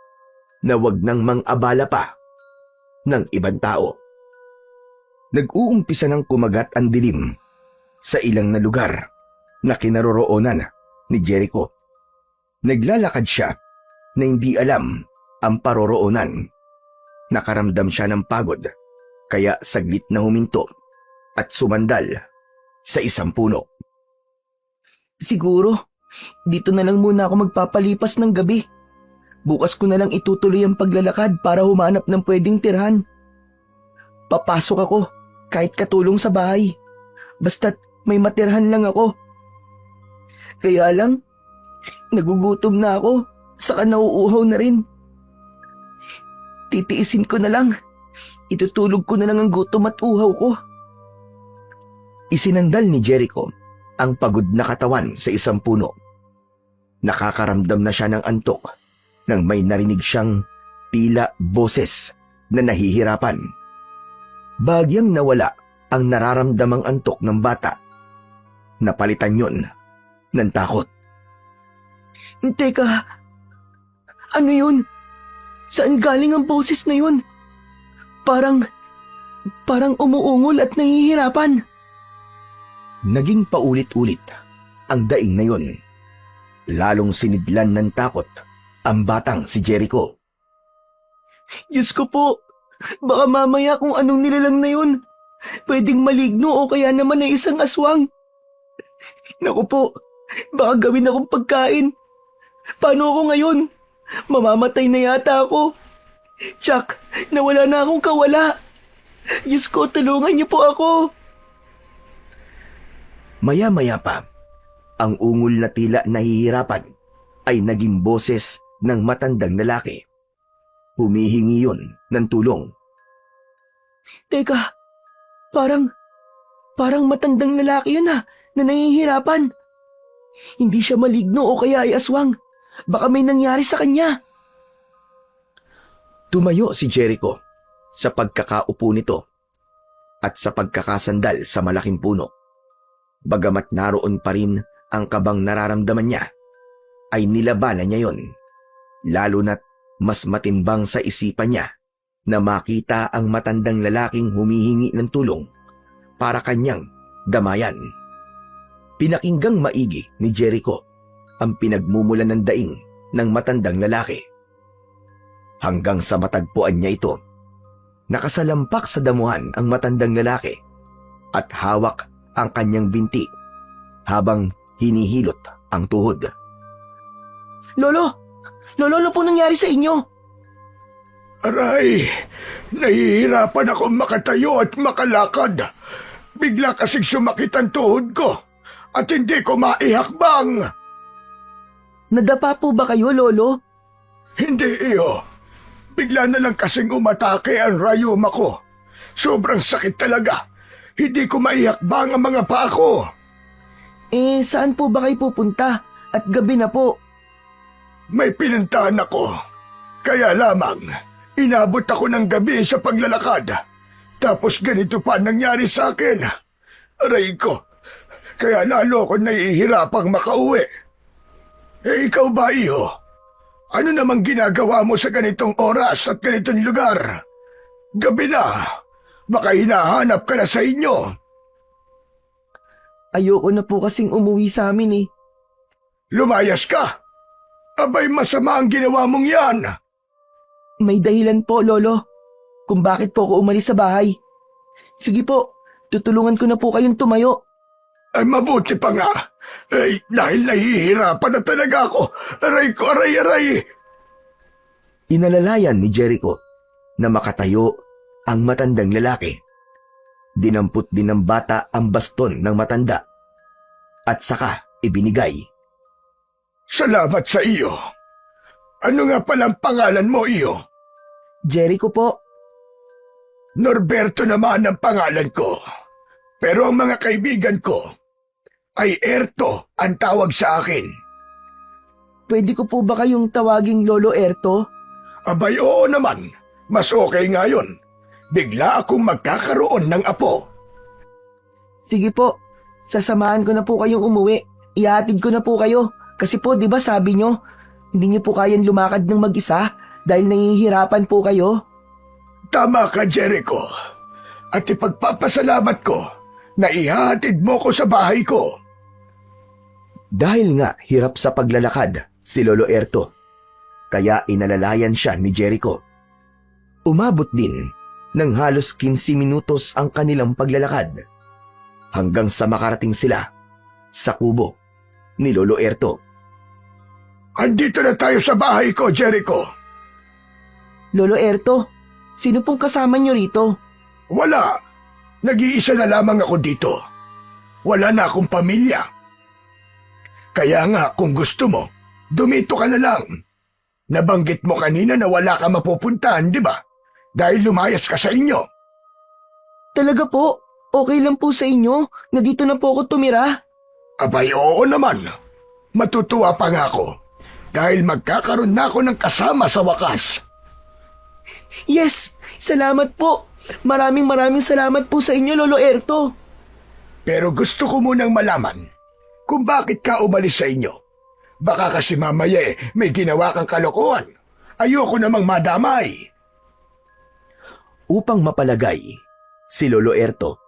na wag nang mang-abala pa ng ibang tao. Nag-uumpisa ng kumagat ang dilim sa ilang na lugar na kinaroroonan ni Jericho. Naglalakad siya na hindi alam ang paroroonan. Nakaramdam siya ng pagod kaya saglit na huminto at sumandal sa isang puno. Siguro, dito na lang muna ako magpapalipas ng gabi. Bukas ko na lang itutuloy ang paglalakad para humanap ng pwedeng tirhan. Papasok ako kahit katulong sa bahay. Basta't may matirhan lang ako. Kaya lang, nagugutom na ako, saka nauuhaw na rin. Titiisin ko na lang. Itutulog ko na lang ang gutom at uhaw ko. Isinandal ni Jericho ang pagod na katawan sa isang puno. Nakakaramdam na siya ng antok nang may narinig siyang tila boses na nahihirapan. Bagyang nawala ang nararamdamang antok ng bata. Napalitan yon ng takot. Teka, ano yun? Saan galing ang boses na yun? Parang umuungol at nahihirapan. Naging paulit-ulit ang daing na yon. Lalong sinidlan ng takot ang batang si Jericho. Diyos ko po, baka mamaya kung anong nilalang na yun, pwedeng maligno o kaya naman ay isang aswang. Naku po, baka gawin akong pagkain. Paano ako ngayon? Mamamatay na yata ako. Chuck, nawala na akong kawala. Diyos ko, tulungan niyo po ako. Maya-maya pa, ang ungol na tila nahihirapan ay naging boses ng matandang lalaki. Humihingi yun ng tulong. Teka, parang matandang lalaki yun na nahihirapan. Hindi siya maligno o kaya ay aswang. Baka may nangyari sa kanya. Tumayo si Jericho sa pagkakaupo nito at sa pagkakasandal sa malaking puno. Bagamat naroon pa rin ang kabang nararamdaman niya, ay nilabanan niya yon. Lalo na't mas matimbang sa isipan niya na makita ang matandang lalaking humihingi ng tulong para kanyang damayan. Pinakinggang maigi ni Jericho ang pinagmumulan ng daing ng matandang lalaki. Hanggang sa matagpuan niya ito, nakasalampak sa damuhan ang matandang lalaki at hawak ang kanyang binti habang hinihilot ang tuhod. Lolo, ano po nangyari sa inyo? Aray, nahihirapan akong makatayo at makalakad. Bigla kasing sumakit ang tuhod ko at hindi ko maihakbang. Nadapa po ba kayo, Lolo? Hindi iyo. Bigla na lang kasing umatake ang rayuma ko. Sobrang sakit talaga. Hindi ko maihakbang ang mga paa ko. Saan po ba kayo pupunta? At gabi na po. May pinuntahan ako. Kaya lamang, inabot ako ng gabi sa paglalakad. Tapos ganito pa nangyari sa akin. Aray ko, kaya lalo ako nahihirapang makauwi. Ikaw ba, iyo? Ano namang ginagawa mo sa ganitong oras at ganitong lugar? Gabi na. Baka hinahanap ka na sa inyo. Ayoko na po kasing umuwi sa amin eh. Lumayas ka. Abay, masama ang ginawa mong yan. May dahilan po, Lolo, kung bakit po ako umalis sa bahay. Sige po, tutulungan ko na po kayong tumayo. Ay, mabuti pa nga. Dahil nahihirapan na talaga ako. Aray ko, aray. Inalalayan ni Jericho na makatayo ang matandang lalaki. Dinampot din ng bata ang baston ng matanda at saka ibinigay. Salamat sa iyo. Ano nga palang pangalan mo, iyo? Jericho po. Norberto naman ang pangalan ko. Pero ang mga kaibigan ko ay Erto ang tawag sa akin. Pwede ko po ba kayong tawaging Lolo Erto? Abay, oo naman. Mas okay nga yun. Bigla akong magkakaroon ng apo. Sige po, sasamahan ko na po kayong umuwi. Ihatid ko na po kayo. Kasi po, di ba sabi nyo, hindi nyo po kayang lumakad ng mag-isa dahil nahihirapan po kayo? Tama ka, Jericho. At ipagpapasalamat ko na ihatid mo ko sa bahay ko. Dahil nga hirap sa paglalakad si Lolo Erto, kaya inalalayan siya ni Jericho. Umabot din ng halos 15 minutos ang kanilang paglalakad hanggang sa makarating sila sa kubo ni Lolo Erto. Andito na tayo sa bahay ko, Jericho. Lolo Erto, sino pong kasama nyo rito? Wala. Nag-iisa na lamang ako dito. Wala na akong pamilya. Kaya nga, kung gusto mo, dumito ka na lang. Nabanggit mo kanina na wala ka mapupuntahan, di ba? Dahil lumayas ka sa inyo. Talaga po, okay lang po sa inyo na dito na po ako tumira? Abay, oo naman. Matutuwa pa nga ako. Dahil magkakaroon na ako ng kasama sa wakas. Yes, salamat po. Maraming salamat po sa inyo, Lolo Erto. Pero gusto ko munang malaman kung bakit ka umalis sa inyo. Baka kasi mamaya may ginawa kang kalokohan. Ayoko namang madamay. Upang mapalagay, si Lolo Erto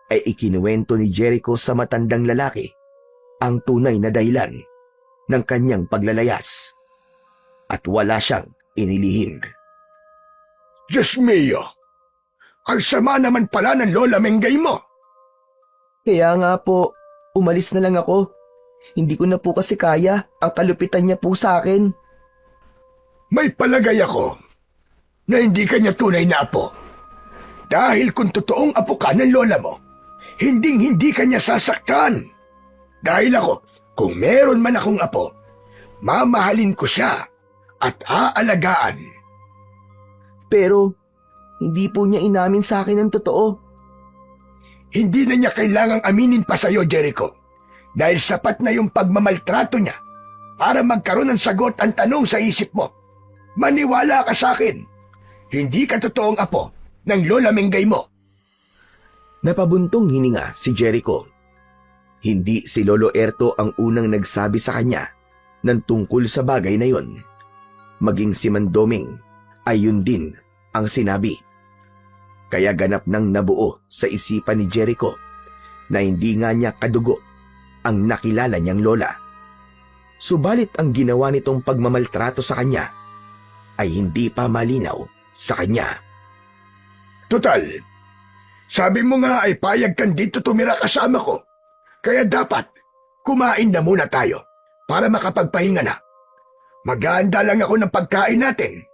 ay ikinuwento ni Jericho sa matandang lalaki ang tunay na dahilan ng kanyang paglalayas at wala siyang inilihim. Diyos mio, ang sama naman pala ng Lola Mengay mo. Kaya nga po, umalis na lang ako. Hindi ko na po kasi kaya ang kalupitan niya po sa akin. May palagay ako na hindi ka niya tunay na apo. Dahil kung totoong apo ka ng lola mo, hindi ka niya sasaktan. Dahil ako, kung meron man akong apo, mamahalin ko siya at aalagaan. Pero, hindi po niya inamin sa akin ang totoo. Hindi na niya kailangang aminin pa sa'yo, Jericho. Dahil sapat na yung pagmamaltrato niya para magkaroon ng sagot ang tanong sa isip mo. Maniwala ka sa akin. Hindi ka totoong apo ng Lola Mengay mo. Napabuntong hininga si Jericho. Hindi si Lolo Erto ang unang nagsabi sa kanya ng tungkol sa bagay na yon. Maging si Mandoming ay yun din ang sinabi. Kaya ganap nang nabuo sa isipan ni Jericho na hindi nga niya kadugo ang nakilala niyang lola. Subalit ang ginawa nitong pagmamaltrato sa kanya ay hindi pa malinaw sa kanya. Total, sabi mo nga ay payag kang dito tumira kasama ko. Kaya dapat kumain na muna tayo para makapagpahinga na. Maghahanda lang ako ng pagkain natin.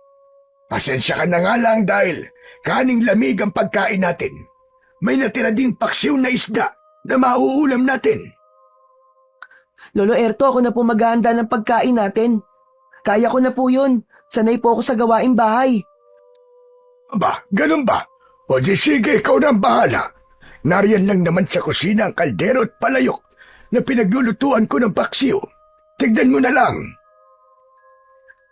Pasensya ka na nga lang dahil kaning lamig ang pagkain natin. May natira ding paksiw na isda na mauulam natin. Lolo Erto, ako na po maghahanda ng pagkain natin. Kaya ko na po yun. Sanay po ako sa gawaing bahay. Aba, ganun ba? O di sige, ikaw na ang bahala. Nariyan lang naman sa kusina ang kaldero at palayok na pinaglulutuan ko ng paksiw. Tignan mo na lang.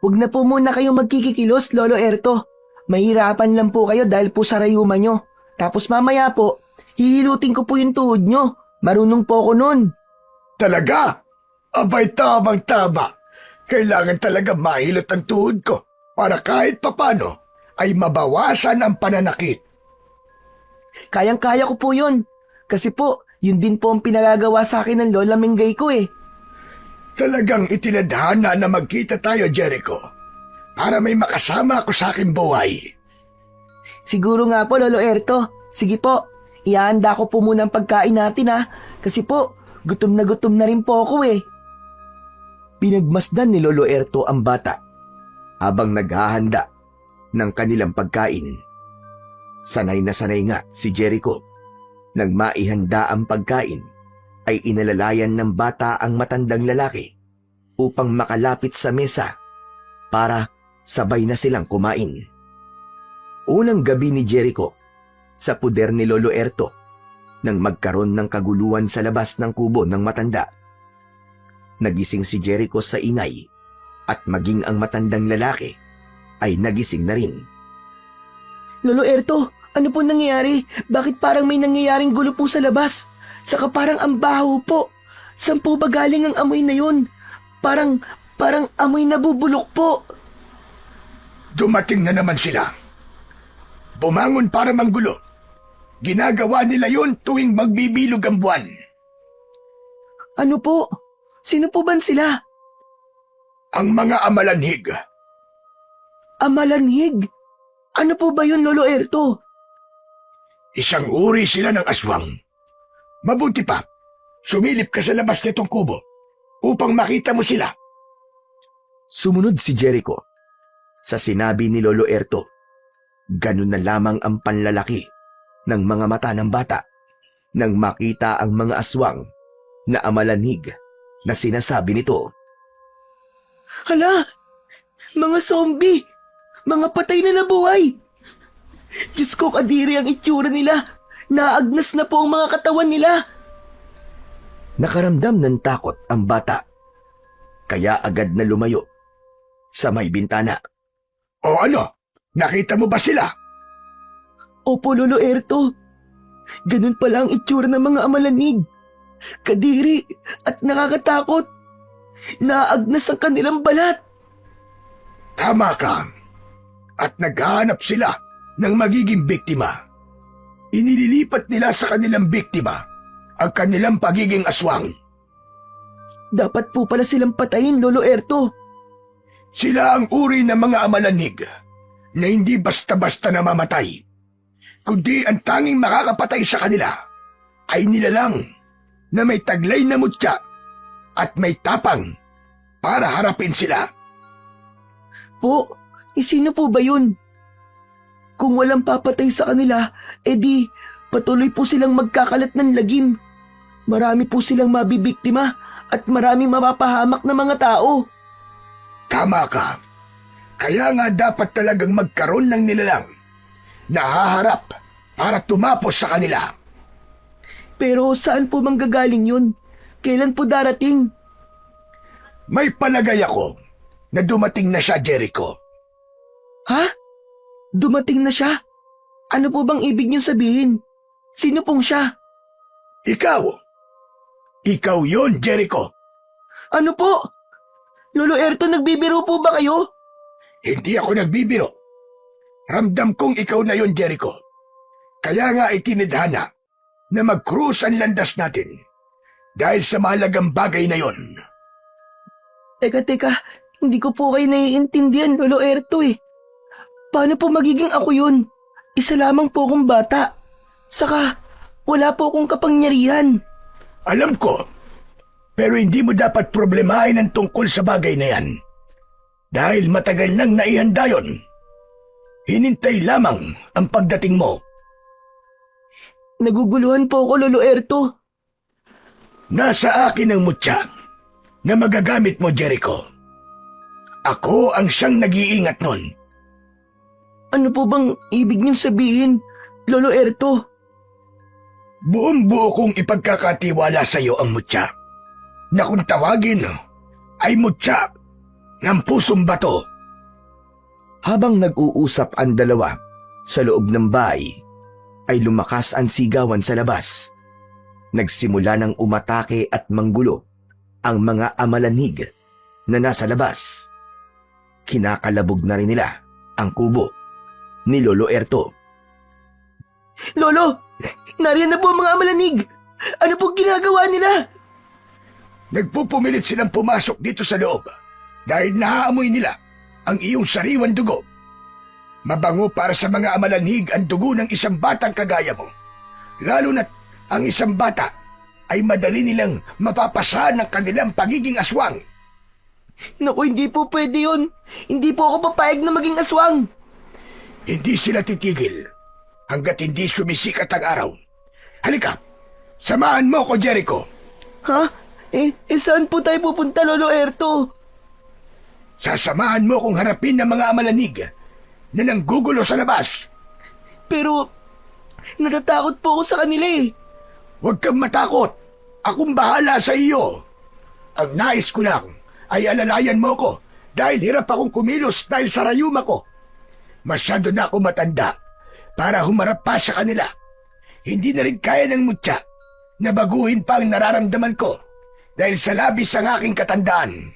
Huwag na po muna kayong magkikikilos, Lolo Erto. Mahirapan lang po kayo dahil po sa rayuma nyo. Tapos mamaya po, hihilutin ko po yung tuhod nyo. Marunong po ako nun. Talaga? Abay, tamang-tama. Kailangan talaga mahilot ang tuhod ko para kahit papano ay mabawasan ang pananakit. Kayang-kaya ko po yun. Kasi po, yun din po ang pinagagawa sa akin ng Lola Mengay ko eh. Talagang itinadhana na magkita tayo, Jericho, para may makasama ako sa aking buhay. Siguro nga po, Lolo Erto. Sige po, ihahanda ko po muna ang pagkain natin ha. Kasi po, gutom na rin po ako eh. Pinagmasdan ni Lolo Erto ang bata habang naghahanda ng kanilang pagkain. Sanay na sanay nga si Jericho. Nang maihanda ang pagkain, ay inalalayan ng bata ang matandang lalaki upang makalapit sa mesa para sabay na silang kumain. Unang gabi ni Jericho sa puder ni Lolo Erto nang magkaroon ng kaguluhan sa labas ng kubo ng matanda. Nagising si Jericho sa ingay at maging ang matandang lalaki ay nagising na rin. Lolo Erto, ano po nangyayari? Bakit parang may nangyayaring gulo po sa labas? Saka parang ang baho po. Saan po ba galing ang amoy na yun? Parang amoy nabubulok po. Dumating na naman sila. Bumangon para manggulo. Ginagawa nila yon tuwing magbibilog ang buwan. Ano po? Sino po ba sila? Ang mga amalanhig. Amalanhig? Ano po ba yun, Lolo Erto? Isang uri sila ng aswang. Mabuti pa, sumilip ka sa labas nitong kubo upang makita mo sila. Sumunod si Jericho sa sinabi ni Lolo Erto. Ganun na lamang ang panlalaki ng mga mata ng bata nang makita ang mga aswang na amalanhig na sinasabi nito. Hala! Mga zombie! Mga patay na nabuhay! Diyos ko, kadiri ang itsura nila! Naagnas na po ang mga katawan nila! Nakaramdam ng takot ang bata, kaya agad na lumayo sa may bintana. O ano? Nakita mo ba sila? Opo, Lolo Erto. Ganun pala ang itsura ng mga amalanig. Kadiri at nakakatakot. Naagnas ang kanilang balat. Tama ka. At naghahanap sila ng magiging biktima. Inililipat nila sa kanilang biktima ang kanilang pagiging aswang. Dapat po pala silang patayin, Lolo Erto. Sila ang uri ng mga amalanig na hindi basta-basta namamatay, kundi ang tanging makakapatay sa kanila ay nilalang na may taglay na mutya at may tapang para harapin sila. Po, sino po ba yun? Kung walang papatay sa kanila, edi patuloy po silang magkakalat ng lagim. Marami po silang mabibiktima at maraming mapapahamak na mga tao. Tama ka. Kaya nga dapat talagang magkaroon ng nilalang na haharap para tumapos sa kanila. Pero saan po manggagaling yun? Kailan po darating? May palagay ako na dumating na siya, Jericho. Ha? Dumating na siya? Ano po bang ibig niyong sabihin? Sino pong siya? Ikaw! Ikaw yon, Jericho! Ano po? Lolo Erto, nagbibiro po ba kayo? Hindi ako nagbibiro. Ramdam kong ikaw na yon, Jericho. Kaya nga itinidhana na mag-cruise ang landas natin dahil sa mahalagang bagay na yon. Teka, hindi ko po kayo naiintindihan, Lolo Erto eh. Paano po magiging ako yun? Isa lamang po akong bata. Saka, wala po akong kapangyarihan. Alam ko, pero hindi mo dapat problemahin ang tungkol sa bagay na yan. Dahil matagal nang naihanda yon. Hinintay lamang ang pagdating mo. Naguguluhan po ako, Lolo Erto. Nasa akin ang mutya na magagamit mo, Jericho. Ako ang siyang nag-iingat nun. Ano po bang ibig niyong sabihin, Lolo Erto? Buong-buo kong ipagkakatiwala sa iyo ang mutya na kung tawagin ay mutya ng pusong bato. Habang nag-uusap ang dalawa sa loob ng bahay, ay lumakas ang sigawan sa labas. Nagsimula ng umatake at manggulo ang mga amalanig na nasa labas. Kinakalabog na rin nila ang kubo ni Lolo Erto. Lolo, nariyan na po ang mga amalanig. Ano pong ginagawa nila? Nagpupumilit silang pumasok dito sa loob dahil naaamoy nila ang iyong sariwan dugo. Mabango para sa mga amalanig ang dugo ng isang batang kagaya mo. Lalo na't ang isang bata ay madali nilang mapapasahan ng kanilang pagiging aswang. Naku, hindi po pwede yun. Hindi po ako papayag na maging aswang. Hindi sila titigil hanggat hindi sumisikat ang araw. Halika, samahan mo ko, Jericho. Ha? Saan po tayo pupunta, Lolo Erto? Sasamahan mo kong harapin ng mga amalanig na nanggugulo sa labas. Pero, natatakot po ako sa kanila eh. Huwag kang matakot. Akong bahala sa iyo. Ang nais ko lang ay alalayan mo ko dahil hirap akong kumilos dahil sa rayuma ko. Masyado na ako matanda para humarap pa sa kanila. Hindi na rin kaya ng mutya na baguhin pa ang nararamdaman ko dahil sa labis ang aking katandaan.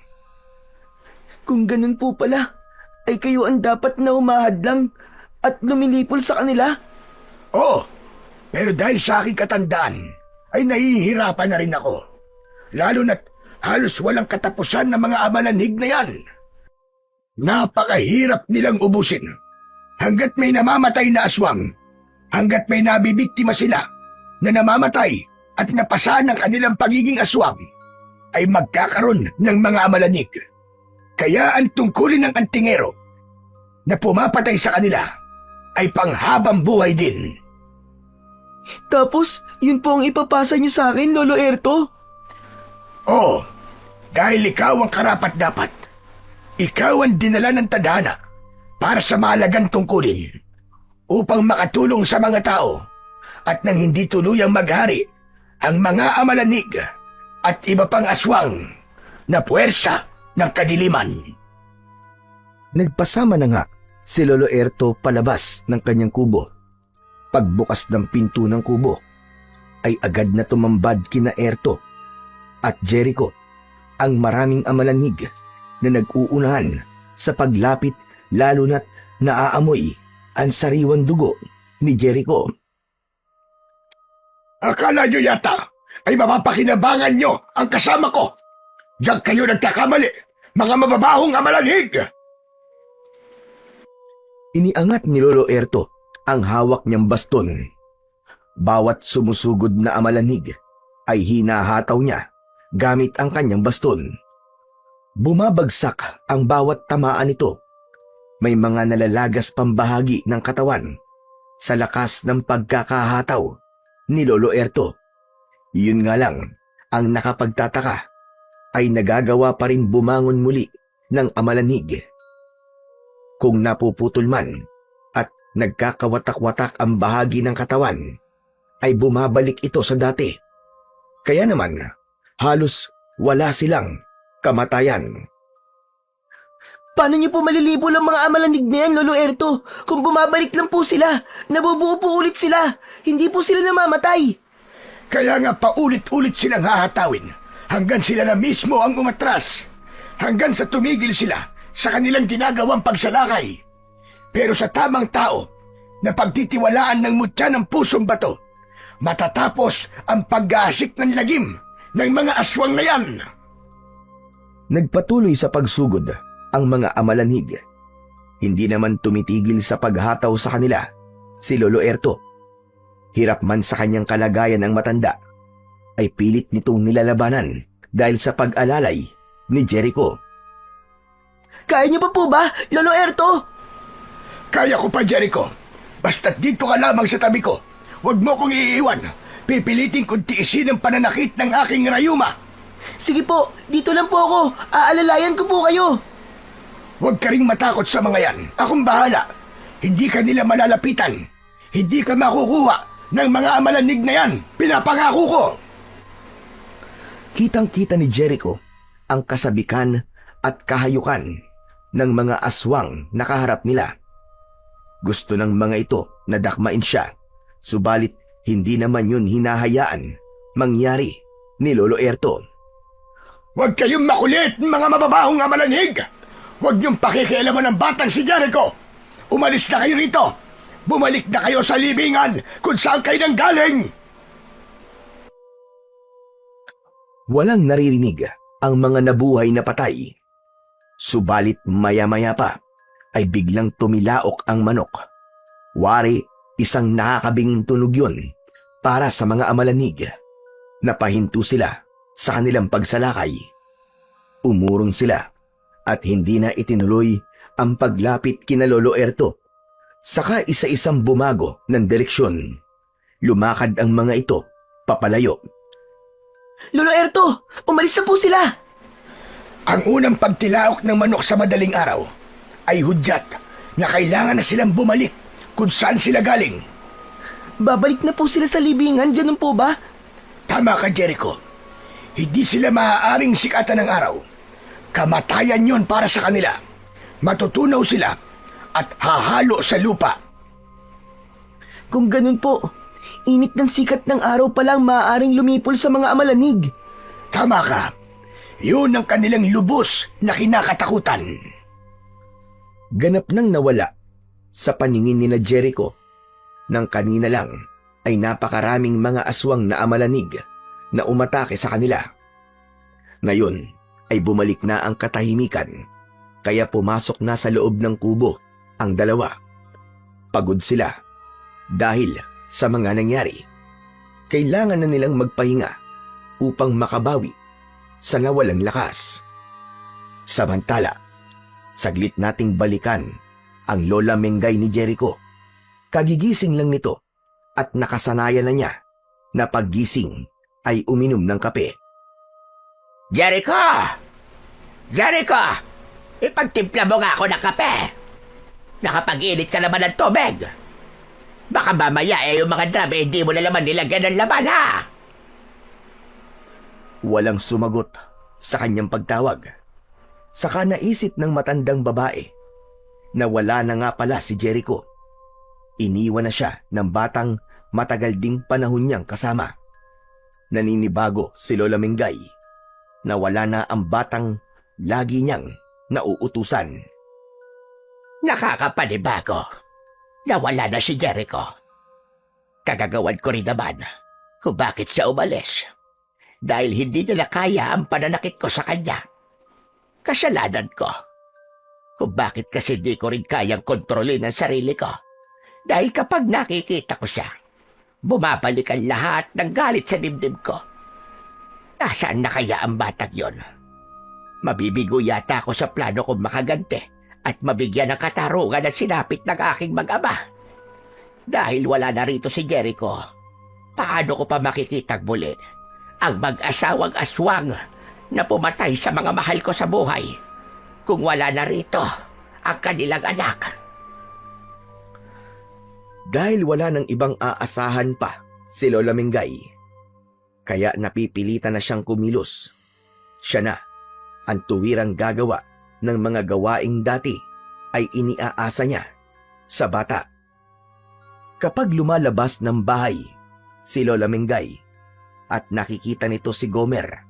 Kung ganun po pala, ay kayo ang dapat na umahadlang at lumilipol sa kanila. Oo, pero dahil sa aking katandaan, ay nahihirapan na rin ako. Lalo na't halos walang katapusan ng mga amalanig na yan. Napakahirap nilang ubusin. Hanggat may namamatay na aswang, hanggat may nabibiktima sila na namamatay at napasahan ng kanilang pagiging aswang, ay magkakaroon ng mga amalanig. Kaya ang tungkulin ng antingero na pumapatay sa kanila ay panghabang buhay din. Tapos, yun po ang ipapasa niyo sa akin, Lolo Erto? Oo, dahil ikaw ang karapat-dapat. Ikaw ang dinala ng tadhana para sa mahalagang tungkulin upang makatulong sa mga tao at nang hindi tuluyang maghari ang mga amalanig at iba pang aswang na puwersa ng kadiliman. Nagpasama na nga si Lolo Erto palabas ng kanyang kubo Pagbukas ng pinto ng kubo, ay agad na tumambad kina Erto at Jericho ang maraming amalanig na nag-uunahan sa paglapit, lalo na't naaamoy ang sariwang dugo ni Jericho. Akala nyo yata ay mapapakinabangan nyo ang kasama ko. Diyan kayo nagkakamali, mga mababahong amalanhig! Iniangat ni Lolo Erto ang hawak niyang baston. Bawat sumusugod na amalanig ay hinahataw niya gamit ang kanyang baston. Bumabagsak ang bawat tamaan nito. May mga nalalagas pambahagi ng katawan sa lakas ng pagkakahataw ni Lolo Erto. Yun nga lang, ang nakapagtataka ay nagagawa pa rin bumangon muli ng amalanig. Kung napuputol man at nagkakawatak-watak ang bahagi ng katawan, ay bumabalik ito sa dati. Kaya naman, halos wala silang kamatayan. Paano niyo po malilibo ang mga amalanig na yan, Lolo Erto? Kung bumabalik lang po sila, nabubuo po ulit sila. Hindi po sila namamatay. Kaya nga paulit-ulit silang hahatawin hanggang sila na mismo ang umatras. Hanggang sa tumigil sila sa kanilang ginagawang pagsalakay. Pero sa tamang tao na pagtitiwalaan ng mutya ng pusong bato, matatapos ang pag-aasik ng lagim ng mga aswang na yan. Nagpatuloy sa pagsugod ang mga amalanig. Hindi naman tumitigil sa paghataw sa kanila si Lolo Erto. Hirap man sa kanyang kalagayan ang matanda, ay pilit nitong nilalabanan dahil sa pag-alalay ni Jericho. Kaya niyo pa po ba, Lolo Erto? Kaya ko pa, Jericho. Basta't dito ka lamang sa tabi ko. Huwag mo kong iiwan. Pipilitin kong tiisin ang pananakit ng aking rayuma. Sige po, dito lang po ako. Aalalayan ko po kayo. Huwag ka ring matakot sa mga yan. Akong bahala. Hindi ka nila malalapitan. Hindi ka makukuha ng mga amalanig na yan. Pinapangako ko. Kitang-kita ni Jericho ang kasabikan at kahayukan ng mga aswang na kaharap nila. Gusto ng mga ito na dakmain siya, subalit hindi naman yun hinahayaan mangyari ni Lolo Erto. Huwag kayong makulit, mga mababahong amalanhig! Huwag niyong pakikialaman ng batang si Jericho! Umalis na kayo rito! Bumalik na kayo sa libingan kung saan kayo nang galing! Walang naririnig ang mga nabuhay na patay. Subalit maya-maya pa ay biglang tumilaok ang manok. Wari, isang nakakabinging tunog yun para sa mga amalanig. Napahinto sila sa kanilang pagsalakay. Umurong sila at hindi na itinuloy ang paglapit kina Lolo Erto. Saka isa-isang bumago ng direksyon. Lumakad ang mga ito papalayo. Lolo Erto, umalis na po sila. Ang unang pagtilaok ng manok sa madaling araw ay hudyat na kailangan na silang bumalik kung saan sila galing. Babalik na po sila sa libingan, ganun po ba? Tama ka, Jericho. Hindi sila maaaring sikatan ng araw. Kamatayan yon para sa kanila. Matutunaw sila at hahalo sa lupa. Kung ganun po, init ng sikat ng araw pa lang maaaring lumipol sa mga amalanig. Tama ka. Yun ang kanilang lubos na kinakatakutan. Ganap nang nawala sa paningin ni na Jericho. Nang kanina lang ay napakaraming mga aswang na amalanig na umatake sa kanila. Ngayon ay bumalik na ang katahimikan, kaya pumasok na sa loob ng kubo ang dalawa. Pagod sila dahil sa mga nangyari. Kailangan na nilang magpahinga upang makabawi sa nawalang lakas. Samantala, saglit nating balikan ang Lola Mengay ni Jericho. Kagigising lang nito at nakasanayan na niya na paggising ay uminom ng kape. Jericho! Jericho! Ipagtimpla mo nga ako ng kape. Nakapag-init ka naman ng tubig. Baka mamaya yung mga drum hindi mo na naman nilagyan ng laman, ha? Walang sumagot sa kanyang pagtawag. Saka naisip ng matandang babae na wala na nga pala si Jericho. iniwan na siya ng batang matagal ding panahon niyang kasama. Naninibago si Lola Mingay na wala na ang batang lagi niyang nauutusan. Nakakapanibago na wala na si Jericho. Kagagawan ko rin naman kung bakit siya umalis. Dahil hindi nila kaya ang pananakit ko sa kanya. Kasalanan ko. Kung bakit kasi di ko rin kayang kontrolin ang sarili ko. Dahil kapag nakikita ko siya, bumabalik ang lahat ng galit sa dibdib ko. Nasaan na kaya ang batang yon? Mabibigo yata ako sa plano kong makaganti at mabigyan ng katarungan at sinapit ng aking mag-ama. Dahil wala na rito si Jericho, paano ko pa makikitang muli ang mag-asawang aswang na pumatay sa mga mahal ko sa buhay kung wala na rito ang kanilang anak? Dahil wala nang ibang aasahan pa si Lola Mingay, kaya napipilitan na siyang kumilos. Siya na ang tuwirang gagawa ng mga gawaing dati ay iniaasa niya sa bata. Kapag lumalabas ng bahay si Lola Mingay at nakikita nito si Gomer,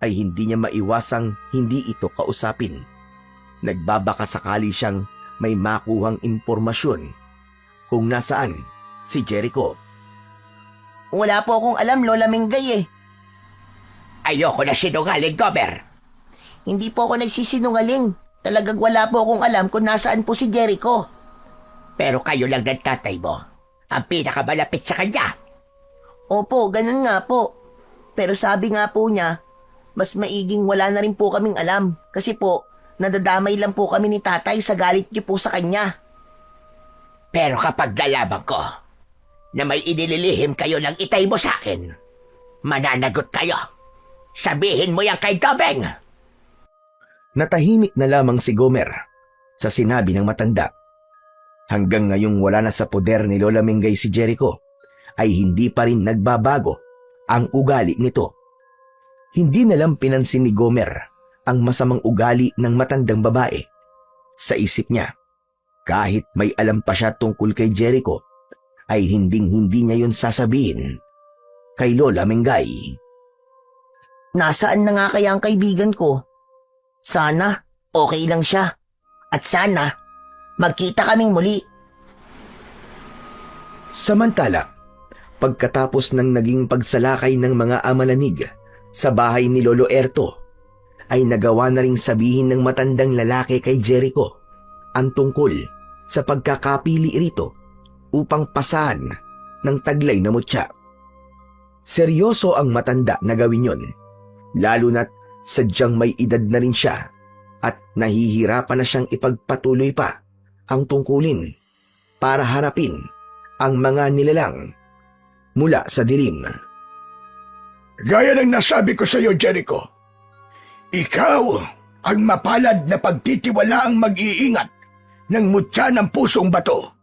ay hindi niya maiwasang hindi ito kausapin. Nagbabaka sakali siyang may makuhang impormasyon kung nasaan si Jericho. Wala po akong alam, Lola Mingay eh. Ayoko na sinungaling, Gomer. Hindi po ako nagsisinungaling. Talagang wala po akong alam kung nasaan po si Jericho. Pero kayo lang ng tatay mo ang pinakamalapit sa kanya. Opo, ganun nga po. Pero sabi nga po niya, mas maiging wala na rin po kaming alam. Kasi po, nadadamay lang po kami ni tatay sa galit niyo po sa kanya. Pero kapag nalaman ko na may inililihim kayo ng itay mo sa akin, mananagot kayo. Sabihin mo yan kay Dobeng. Natahimik na lamang si Gomer sa sinabi ng matanda. Hanggang ngayong wala na sa poder ni Lola Mingay si Jericho, ay hindi pa rin nagbabago ang ugali nito. Hindi na lang pinansin ni Gomer ang masamang ugali ng matandang babae. Sa isip niya, kahit may alam pa siya tungkol kay Jericho, ay hinding-hindi niya yun sasabihin kay Lola Mingay. Nasaan na nga kaya ang kaibigan ko? Sana okay lang siya. At sana magkita kaming muli. Samantala, pagkatapos ng naging pagsalakay ng mga amalanig sa bahay ni Lolo Erto, ay nagawa na ring sabihin ng matandang lalaki kay Jericho ang tungkol sa pagkakapili rito upang pasahan ng taglay na mutya. Seryoso ang matanda na gawin yon, lalo na't sadyang may edad na rin siya at nahihirapan na siyang ipagpatuloy pa ang tungkulin para harapin ang mga nilalang mula sa dilim. Gaya ng nasabi ko sa iyo, Jericho, ikaw ang mapalad na pagtitiwalaang mag-iingat ng mutya ng pusong bato.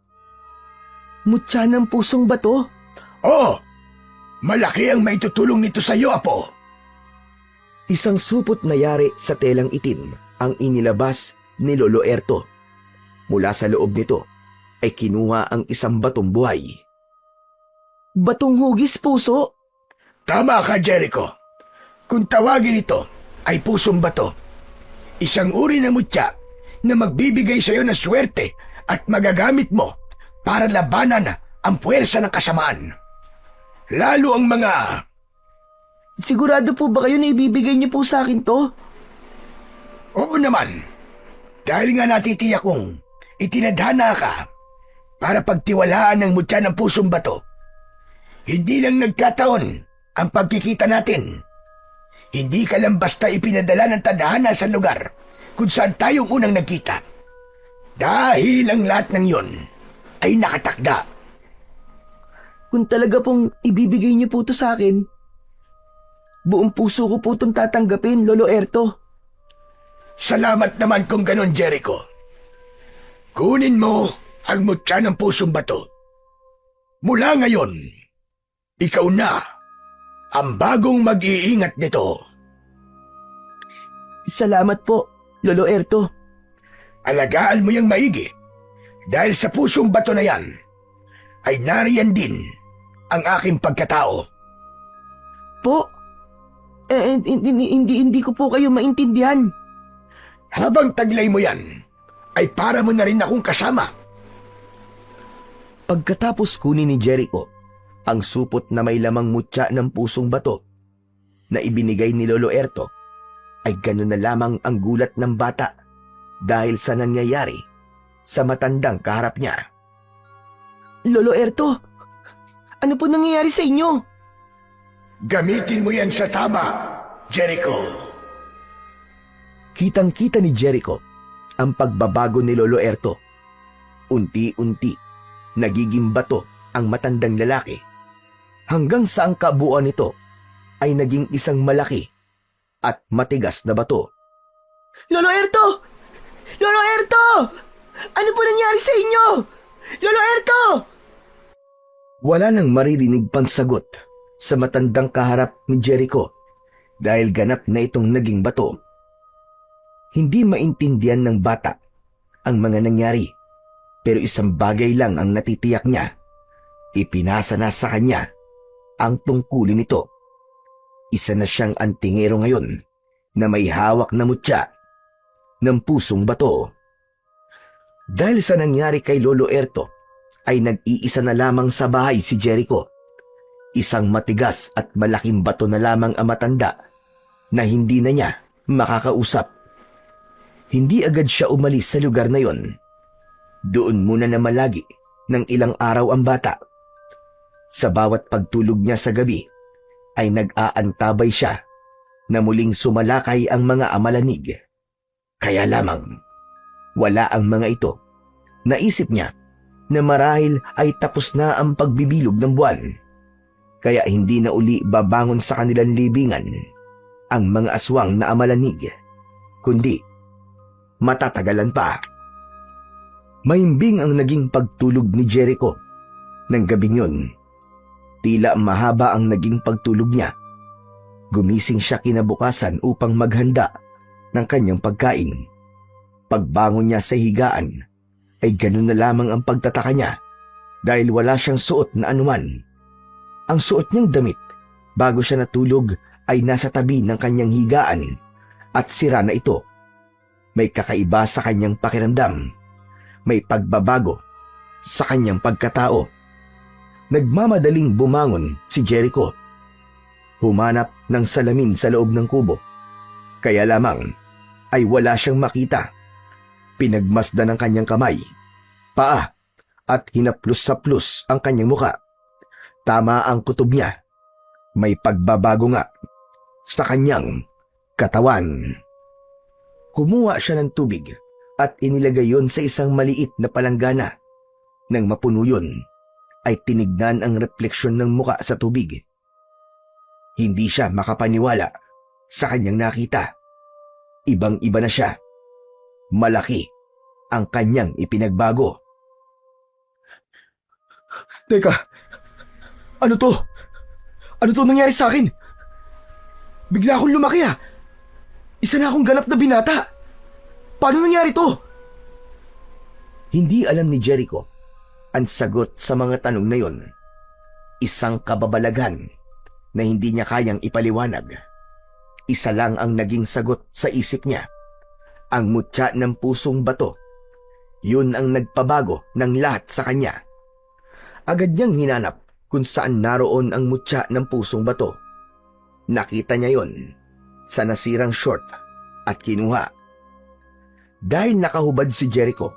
Mutya ng pusong bato? Oh, malaki ang maitutulong nito sa iyo, Apo. Isang supot na yari sa telang itim ang inilabas ni Lolo Erto. Mula sa loob nito ay kinuha ang isang batong buhay. Batong hugis puso? Tama ka, Jericho. Kung tawagin ito ay pusong bato, isang uri ng mutya na magbibigay sa iyo ng swerte at magagamit mo para labanan ang puwersa ng kasamaan. Lalo ang mga... Sigurado po ba kayo na ibibigay niyo po sa akin to? Oo naman. Dahil nga natitiyak kong itinadhana ka para pagtiwalaan ng mutya ng pusong bato. Hindi lang nagkataon ang pagkikita natin. Hindi ka lang basta ipinadala ng tadhana sa lugar kung saan tayong unang nagkita. Dahil ang lahat ng yon ay nakatakda. Kung talaga pong ibibigay niyo po to sa akin, buong puso ko po itong tatanggapin, Lolo Erto. Salamat naman kung ganon, Jericho. Kunin mo ang mutya ng pusong bato. Mula ngayon, ikaw na ang bagong mag-iingat nito. Salamat po, Lolo Erto. Alagaan mo yung maigi dahil sa pusong bato na yan ay nariyan din ang aking pagkatao. Po? Hindi ko po kayo maintindihan. Habang taglay mo yan, ay para mo na rin akong kasama. Pagkatapos kunin ni Jericho ang supot na may lamang mutya ng pusong bato na ibinigay ni Lolo Erto, ay ganun na lamang ang gulat ng bata dahil sa nangyayari sa matandang kaharap niya. Lolo Erto, ano po nangyayari sa inyo? Gamitin mo yan sa tama, Jericho. Kitang-kita ni Jericho ang pagbabago ni Lolo Erto. Unti-unti, nagiging bato ang matandang lalaki hanggang sa ang kabuuan nito ay naging isang malaki at matigas na bato. Lolo Erto! Lolo Erto! Ano po nangyari sa inyo? Lolo Erto! Wala nang maririnig pang sagot sa matandang kaharap ni Jericho dahil ganap na itong naging bato. Hindi maintindihan ng bata ang mga nangyari, pero isang bagay lang ang natitiyak niya. Ipinasa na sa kanya ang tungkulin nito. Isa na siyang antingero ngayon na may hawak na mutya ng pusong bato. Dahil sa nangyari kay Lolo Erto, ay nag-iisa na lamang sa bahay si Jericho. Isang matigas at malaking bato na lamang ang matanda na hindi na niya makakausap. Hindi agad siya umalis sa lugar na yon. Doon muna na malagi ng ilang araw ang bata. Sa bawat pagtulog niya sa gabi, ay nag-aantabay siya na muling sumalakay ang mga amalanig. Kaya lamang, wala ang mga ito. Naisip niya na marahil ay tapos na ang pagbibilog ng buwan. Kaya hindi na uli babangon sa kanilang libingan ang mga aswang na amalanig, kundi matatagalan pa. Mahimbing ang naging pagtulog ni Jericho ng gabing yun. Tila mahaba ang naging pagtulog niya. Gumising siya kinabukasan upang maghanda ng kanyang pagkain. Pagbangon niya sa higaan, ay ganun na lamang ang pagtataka niya dahil wala siyang suot na anuman. Ang suot niyang damit bago siya natulog ay nasa tabi ng kanyang higaan at sira na ito. May kakaiba sa kanyang pakiramdam. May pagbabago sa kanyang pagkatao. Nagmamadaling bumangon si Jericho. Humanap ng salamin sa loob ng kubo. Kaya lamang ay wala siyang makita. Pinagmasdan ang kanyang kamay, paa at hinaplos-saplos ang kanyang muka. Tama ang kutob niya. May pagbabago nga sa kanyang katawan. Kumuha siya ng tubig at inilagay yon sa isang maliit na palanggana. Nang mapuno yun, ay tinignan ang refleksyon ng muka sa tubig. Hindi siya makapaniwala sa kanyang nakita. Ibang-iba na siya. Malaki ang kanyang ipinagbago. Teka, ano to? Ano to nangyari sa akin? Bigla akong lumaki ah. Isa na akong ganap na binata. Paano nangyari to? Hindi alam ni Jericho ang sagot sa mga tanong na yon. Isang kababalaghan na hindi niya kayang ipaliwanag. Isa lang ang naging sagot sa isip niya. Ang mutya ng pusong bato. Yun ang nagpabago ng lahat sa kanya. Agad niyang hinanap kung saan naroon ang mutya ng pusong bato. Nakita niya yon sa nasirang short at kinuha. Dahil nakahubad si Jericho,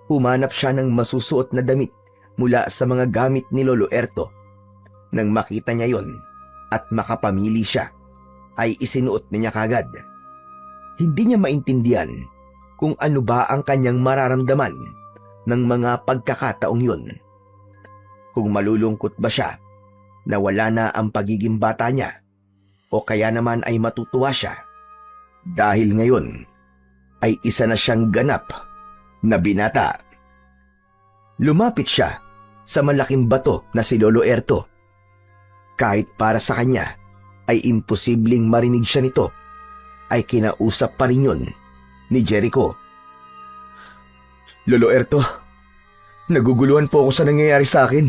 humanap siya ng masusuot na damit mula sa mga gamit ni Lolo Erto. Nang makita niya yon at makapamili siya, ay isinuot niya kagad. Hindi niya maintindihan kung ano ba ang kanyang mararamdaman ng mga pagkakataong yun. Kung malulungkot ba siya na wala na ang pagiging bata niya, o kaya naman ay matutuwa siya dahil ngayon ay isa na siyang ganap na binata. Lumapit siya sa malaking bato na si Lolo Erto. Kahit para sa kanya ay imposibleng marinig siya nito, ay kinausap pa rin yun ni Jericho. Lolo Erto, naguguluhan po ako sa nangyayari sa akin.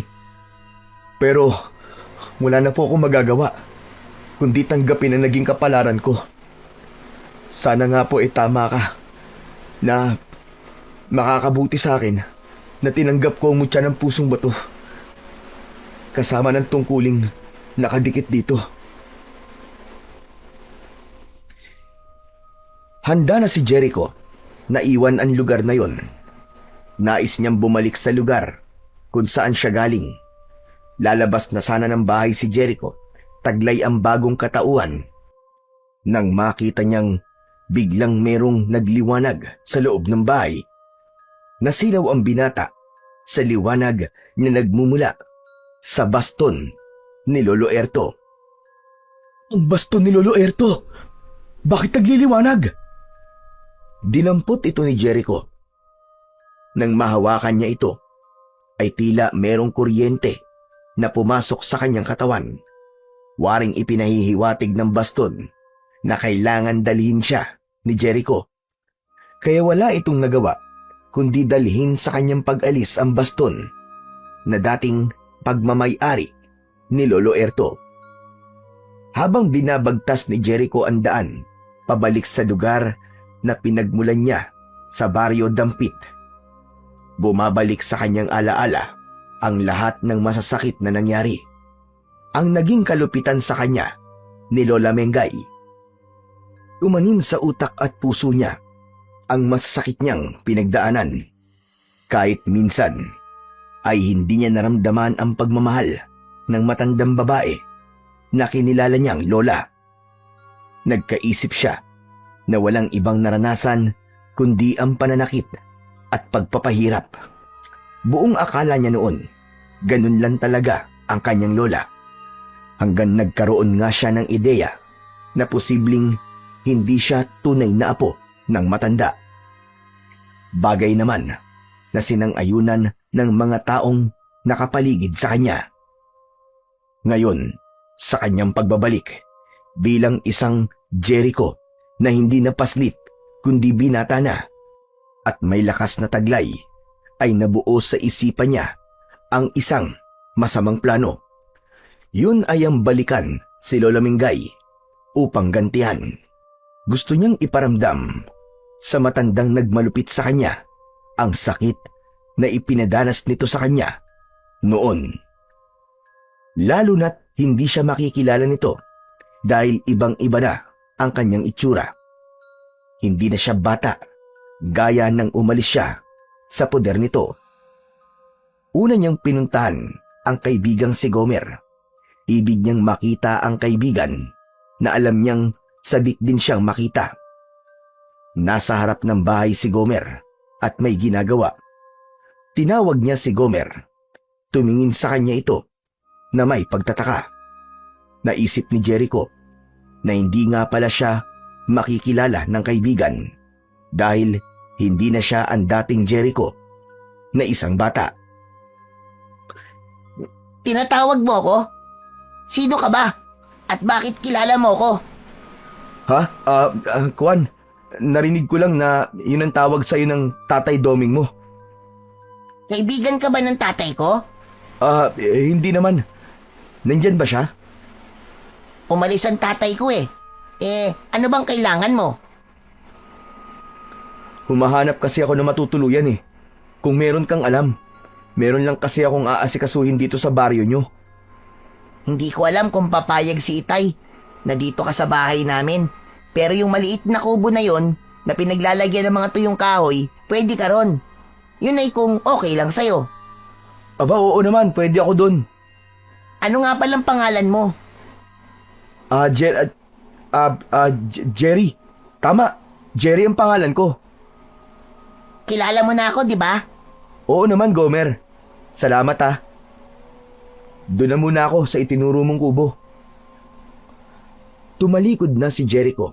Pero wala na po akong magagawa kundi tanggapin ang naging kapalaran ko. Sana nga po tama ka na makakabuti sa akin na tinanggap ko ang mutya ng pusong bato kasama ng tungkuling nakadikit dito. Handa na si Jericho na iwan ang lugar na yon. Nais niyang bumalik sa lugar kung saan siya galing. Lalabas na sana ng bahay si Jericho, taglay ang bagong katauhan. Nang makita niyang biglang merong nagliwanag sa loob ng bahay, nasilaw ang binata sa liwanag na nagmumula sa baston ni Lolo Erto. Ang baston ni Lolo Erto? Bakit nagliliwanag? Dinampot ito ni Jericho. Nang mahawakan niya ito, ay tila merong kuryente na pumasok sa kanyang katawan. Waring ipinahihiwatig ng baston na kailangan dalhin siya ni Jericho. Kaya wala itong nagawa kundi dalhin sa kanyang pag-alis ang baston na dating pagmamay-ari ni Lolo Erto. Habang binabagtas ni Jericho ang daan pabalik sa lugar na pinagmulan niya sa Baryo Dampit, bumabalik sa kanyang alaala ang lahat ng masasakit na nangyari. Ang naging kalupitan sa kanya ni Lola Mengay. Umanim sa utak at puso niya ang masasakit niyang pinagdaanan. Kahit minsan ay hindi niya naramdaman ang pagmamahal ng matandang babae na kinilala niyang lola. Nagkaisip siya na walang ibang naranasan kundi ang pananakit at pagpapahirap. Buong akala niya noon, ganun lang talaga ang kanyang lola. Hanggang nagkaroon nga siya ng ideya na posibleng hindi siya tunay na apo ng matanda. Bagay naman na sinang-ayunan ng mga taong nakapaligid sa kanya. Ngayon, sa kanyang pagbabalik bilang isang Jericho na hindi napaslit kundi binata na at may lakas na taglay, ay nabuo sa isipan niya ang isang masamang plano. Yun ay ang balikan si Lola Mingay upang gantihan. Gusto niyang iparamdam sa matandang nagmalupit sa kanya ang sakit na ipinadanas nito sa kanya noon. Lalo na't hindi siya makikilala nito dahil ibang-iba na ang kanyang itsura. Hindi na siya bata gaya ng umalis siya sa poder nito. Una niyang pinuntahan ang kaibigang si Gomer. Ibig niyang makita ang kaibigan na alam niyang sabik din siyang makita. Nasa harap ng bahay si Gomer at may ginagawa. Tinawag niya si Gomer. Tumingin sa kanya ito na may pagtataka. Naisip ni Jericho na hindi nga pala siya makikilala ng kaibigan dahil hindi na siya ang dating Jericho na isang bata. Tinatawag mo ko? Sino ka ba? At bakit kilala mo ko? Ha? Kwan, narinig ko lang na yun ang tawag sa'yo ng Tatay Doming mo. Kaibigan ka ba ng tatay ko? Hindi naman. Nandyan ba siya? Umalis ang tatay ko eh. Ano bang kailangan mo? Humahanap kasi ako na matutuluyan eh. Kung meron kang alam, meron lang kasi akong aasikasuhin dito sa baryo nyo. Hindi ko alam kung papayag si Itay na dito ka sa bahay namin. Pero yung maliit na kubo na yon na pinaglalagyan ng mga tuyong kahoy, pwede ka ron. Yun ay kung okay lang sa'yo. Aba, oo naman, pwede ako dun. Ano nga palang pangalan mo? Jerry. Tama, Jerry ang pangalan ko. Kilala mo na ako, di ba? Oo naman, Gomer. Salamat ah. Doon na muna ako sa itinuro mong kubo. Tumalikod na si Jericho.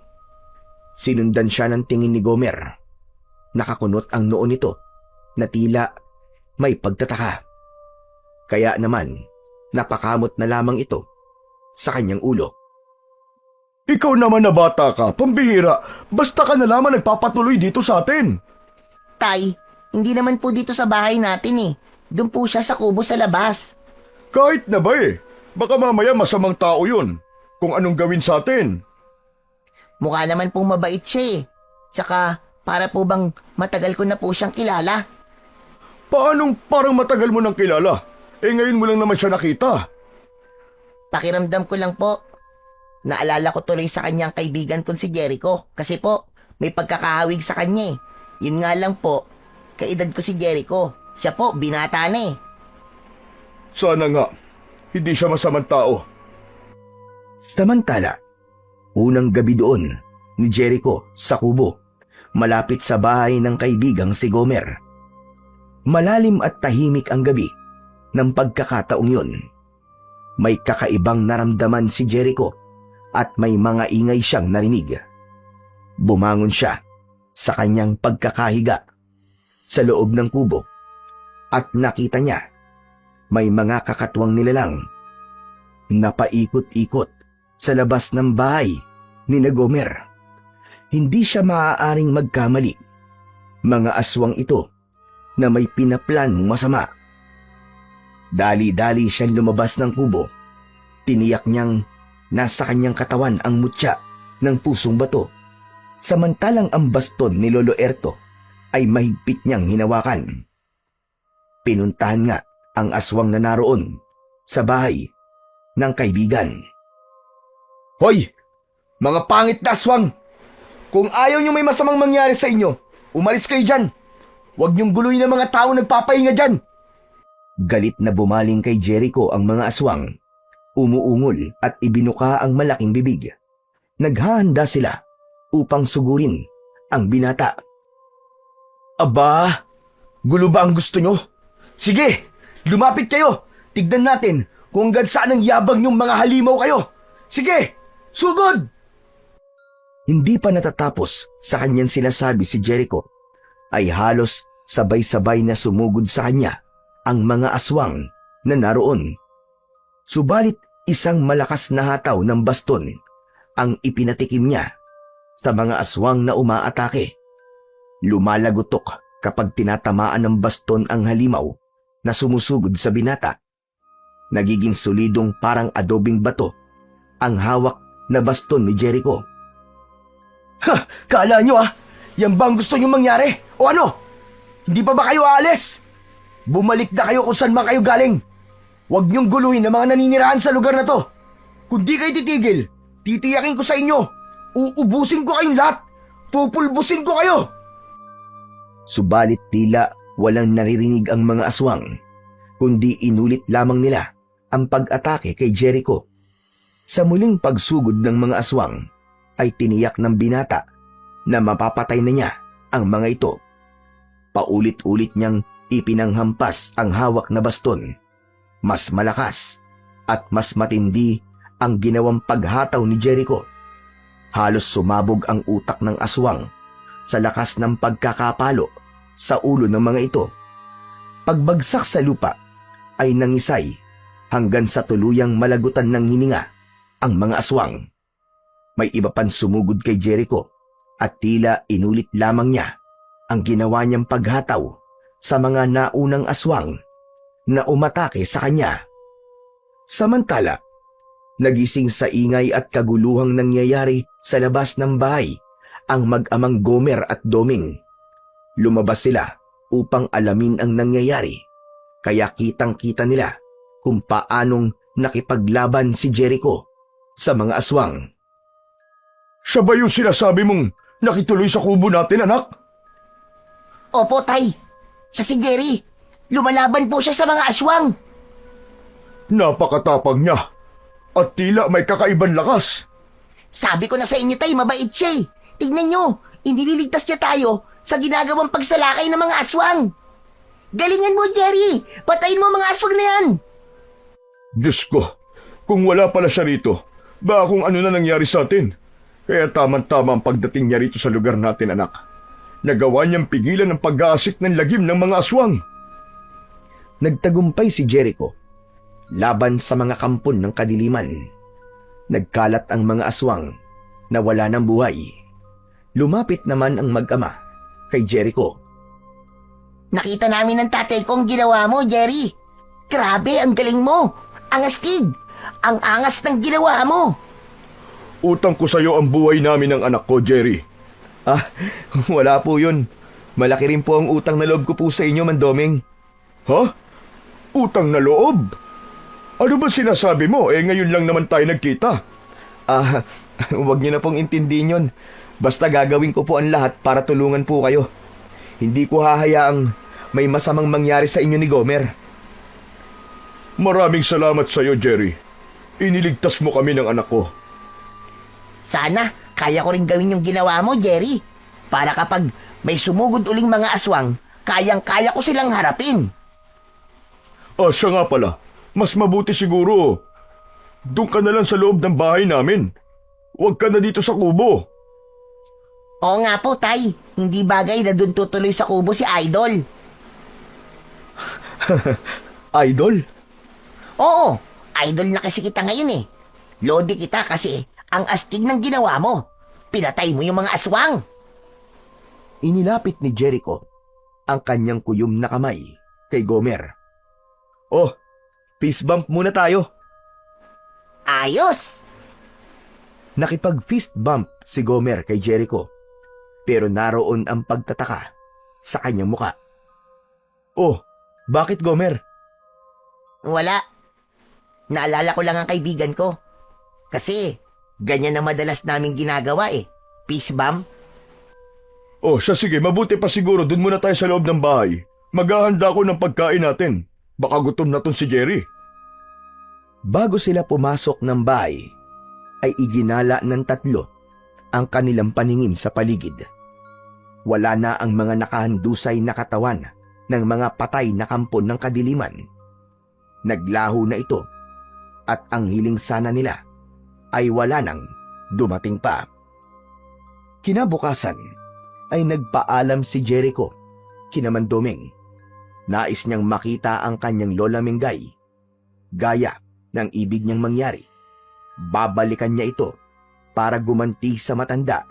Sinundan siya ng tingin ni Gomer. Nakakunot ang noo nito na tila may pagtataka. Kaya naman, napakamot na lamang ito sa kanyang ulo. Ikaw naman na bata ka, pambihira. Basta ka na lamang nagpapatuloy dito sa atin. Tay, hindi naman po dito sa bahay natin eh. Doon po siya sa kubo sa labas. Kahit na ba eh. Baka mamaya masamang tao yun. Kung anong gawin sa atin. Mukha naman pong mabait siya eh. Tsaka, para po bang matagal ko na po siyang kilala? Paanong parang matagal mo nang kilala? Eh ngayon mo lang naman siya nakita. Pakiramdam ko lang po. Naalala ko tuloy sa kanyang kaibigan kong si Jericho. Kasi po, may pagkakahawig sa kanya eh. Yun nga lang po, kaedad ko si Jericho. Siya po, binata na eh. Sana nga, hindi siya masamang tao. Samantala, unang gabi doon ni Jericho sa kubo, malapit sa bahay ng kaibigang si Gomer. Malalim at tahimik ang gabi ng pagkakataong yun. May kakaibang naramdaman si Jericho at may mga ingay siyang narinig. Bumangon siya sa kanyang pagkakahiga sa loob ng kubo at nakita niya may mga kakatwang nilalang na paikot-ikot sa labas ng bahay ni Gomer. Hindi siya maaaring magkamali. Mga aswang ito na may pinaplanong masama. Dali-dali siyang lumabas ng kubo. Tiniyak niyang nasa kanyang katawan ang mutya ng pusong bato. Samantalang ang baston ni Lolo Erto ay mahigpit niyang hinawakan. Pinuntahan nga ang aswang na naroon sa bahay ng kaibigan. Hoy! Mga pangit na aswang! Kung ayaw niyo may masamang mangyari sa inyo, umalis kayo dyan! Huwag niyong guluhin ang mga tao nagpapahinga dyan! Galit na bumaling kay Jericho ang mga aswang. Umuungol at ibinuka ang malaking bibig. Naghahanda sila upang sugurin ang binata. Aba, gulo ba ang gusto nyo? Sige, lumapit kayo. Tignan natin kung hanggang saan ang yabang nyong mga halimaw kayo. Sige, sugod! Hindi pa natatapos sa kanyang sinasabi si Jericho, ay halos sabay-sabay na sumugod sa kanya ang mga aswang na naroon. Subalit isang malakas na hataw ng baston ang ipinatikim niya sa mga aswang na umaatake. Lumalagotok kapag tinatamaan ng baston ang halimaw na sumusugod sa binata. Nagiging solidong parang adobing bato ang hawak na baston ni Jericho. Ha! Kala nyo yan ba ang gusto nyo mangyari? O ano? Hindi pa ba kayo aalis? Bumalik na kayo kung saan man kayo galing. Huwag niyong guluhin ang mga naninirahan sa lugar na to. Kung di kayo titigil, titiyakin ko sa inyo. Uubusin ko kayong lahat. Pupulbusin ko kayo. Subalit tila walang naririnig ang mga aswang, kundi inulit lamang nila ang pag-atake kay Jericho. Sa muling pagsugod ng mga aswang, ay tiniyak ng binata na mapapatay na niya ang mga ito. Paulit-ulit niyang ipinanghampas ang hawak na baston. Mas malakas at mas matindi ang ginawang paghataw ni Jericho. Halos sumabog ang utak ng aswang sa lakas ng pagkakapalo sa ulo ng mga ito. Pagbagsak sa lupa ay nangisay hanggang sa tuluyang malagutan ng hininga ang mga aswang. May iba pang sumugod kay Jericho at tila inulit lamang niya ang ginawa niyang paghataw sa mga naunang aswang na umatake sa kanya. Samantala, nagising sa ingay at kaguluhang nangyayari sa labas ng bahay ang mag-amang Gomer at Doming. Lumabas sila upang alamin ang nangyayari, kaya kitang-kita nila kung paanong nakipaglaban si Jericho sa mga aswang. Siya ba yung sinasabi mong nakituloy sa kubo natin, anak? Opo, tay. Siya si Jerry. Lumalaban po siya sa mga aswang. Napakatapang niya at tila may kakaibang lakas. Sabi ko na sa inyo, tay, mabait siya eh. Tignan nyo, iniligtas niya tayo sa ginagawang pagsalakay ng mga aswang. Galingan mo, Jerry. Patayin mo mga aswang na yan. Diyos ko, kung wala pala siya rito, baka kung ano na nangyari sa atin. Kaya tamang-tama ang pagdating niya rito sa lugar natin, anak. Nagawa niyang pigilan ang pag-aasik ng lagim ng mga aswang. Nagtagumpay si Jericho laban sa mga kampon ng kadiliman. Nagkalat ang mga aswang na wala ng buhay. Lumapit naman ang mag-ama kay Jericho. Nakita namin ng tatay ko ang ginawa mo, Jerry. Grabe, ang galing mo. Ang astig. Ang angas ng ginawa mo. Utang ko sa'yo ang buhay namin ng anak ko, Jerry. Ah, wala po yun. Malaki rin po ang utang na loob ko po sa inyo, Mandoming. Ha? Utang na loob? Ano ba sinasabi mo? Ngayon lang naman tayo nagkita. Ah, wag niyo na pong intindihin yun. Basta gagawin ko po ang lahat para tulungan po kayo. Hindi ko hahayaang may masamang mangyari sa inyo ni Gomer. Maraming salamat sa'yo, Jerry. Iniligtas mo kami ng anak ko. Sana, kaya ko rin gawin yung ginawa mo, Jerry. Para kapag may sumugod uling mga aswang, kayang-kaya ko silang harapin. Siya nga pala. Mas mabuti siguro. Doon ka na lang sa loob ng bahay namin. Huwag ka na dito sa kubo. Oo nga po, Tay. Hindi bagay na dun tutuloy sa kubo si Idol. Idol? Oo, idol na kasi kita ngayon eh. Lodi kita kasi ang astig ng ginawa mo. Pinatay mo yung mga aswang. Inilapit ni Jericho ang kanyang kuyom na kamay kay Gomer. Oh, fist bump muna tayo. Ayos! Nakipag-fist bump si Gomer kay Jericho, pero naroon ang pagtataka sa kanyang muka. Oh, bakit Gomer? Wala. Naalala ko lang ang kaibigan ko. Kasi, ganyan na madalas naming ginagawa eh. Peace bomb. Sige, mabuti pa siguro dun muna tayo sa loob ng bahay. Maghahanda ko ng pagkain natin. Baka gutom na ton si Jerry. Bago sila pumasok ng bahay, ay iginala ng tatlo ang kanilang paningin sa paligid. Wala na ang mga nakahandusay na katawan ng mga patay na kampon ng kadiliman. Naglaho na ito at ang hiling sana nila ay wala nang dumating pa. Kinabukasan ay nagpaalam si Jericho kina Mandoming. Nais niyang makita ang kanyang Lola Mingay. Gaya ng ibig niyang mangyari, babalikan niya ito para gumanti sa matanda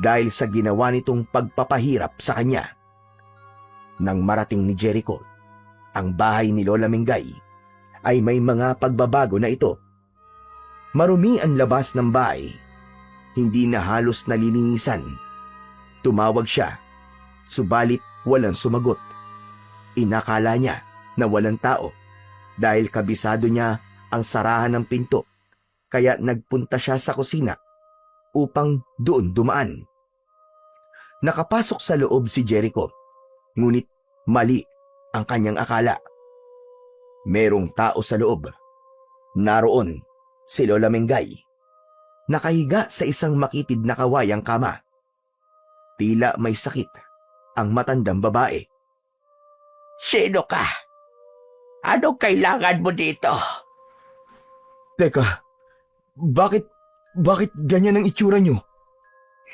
dahil sa ginawa nitong pagpapahirap sa kanya. Nang marating ni Jericho ang bahay ni Lola Mingay, ay may mga pagbabago na ito. Marumi ang labas ng bahay, hindi na halos nalilinisan. Tumawag siya, subalit walang sumagot. Inakala niya na walang tao dahil kabisado niya ang sarahan ng pinto, kaya nagpunta siya sa kusina upang doon dumaan. Nakapasok sa loob si Jericho, ngunit mali ang kanyang akala. Merong tao sa loob. Naroon si Lola Mingay, nakahiga sa isang makitid na kawayang kama. Tila may sakit ang matandang babae. Sino ka? Anong kailangan mo dito? Teka, bakit ganyan ang itsura niyo?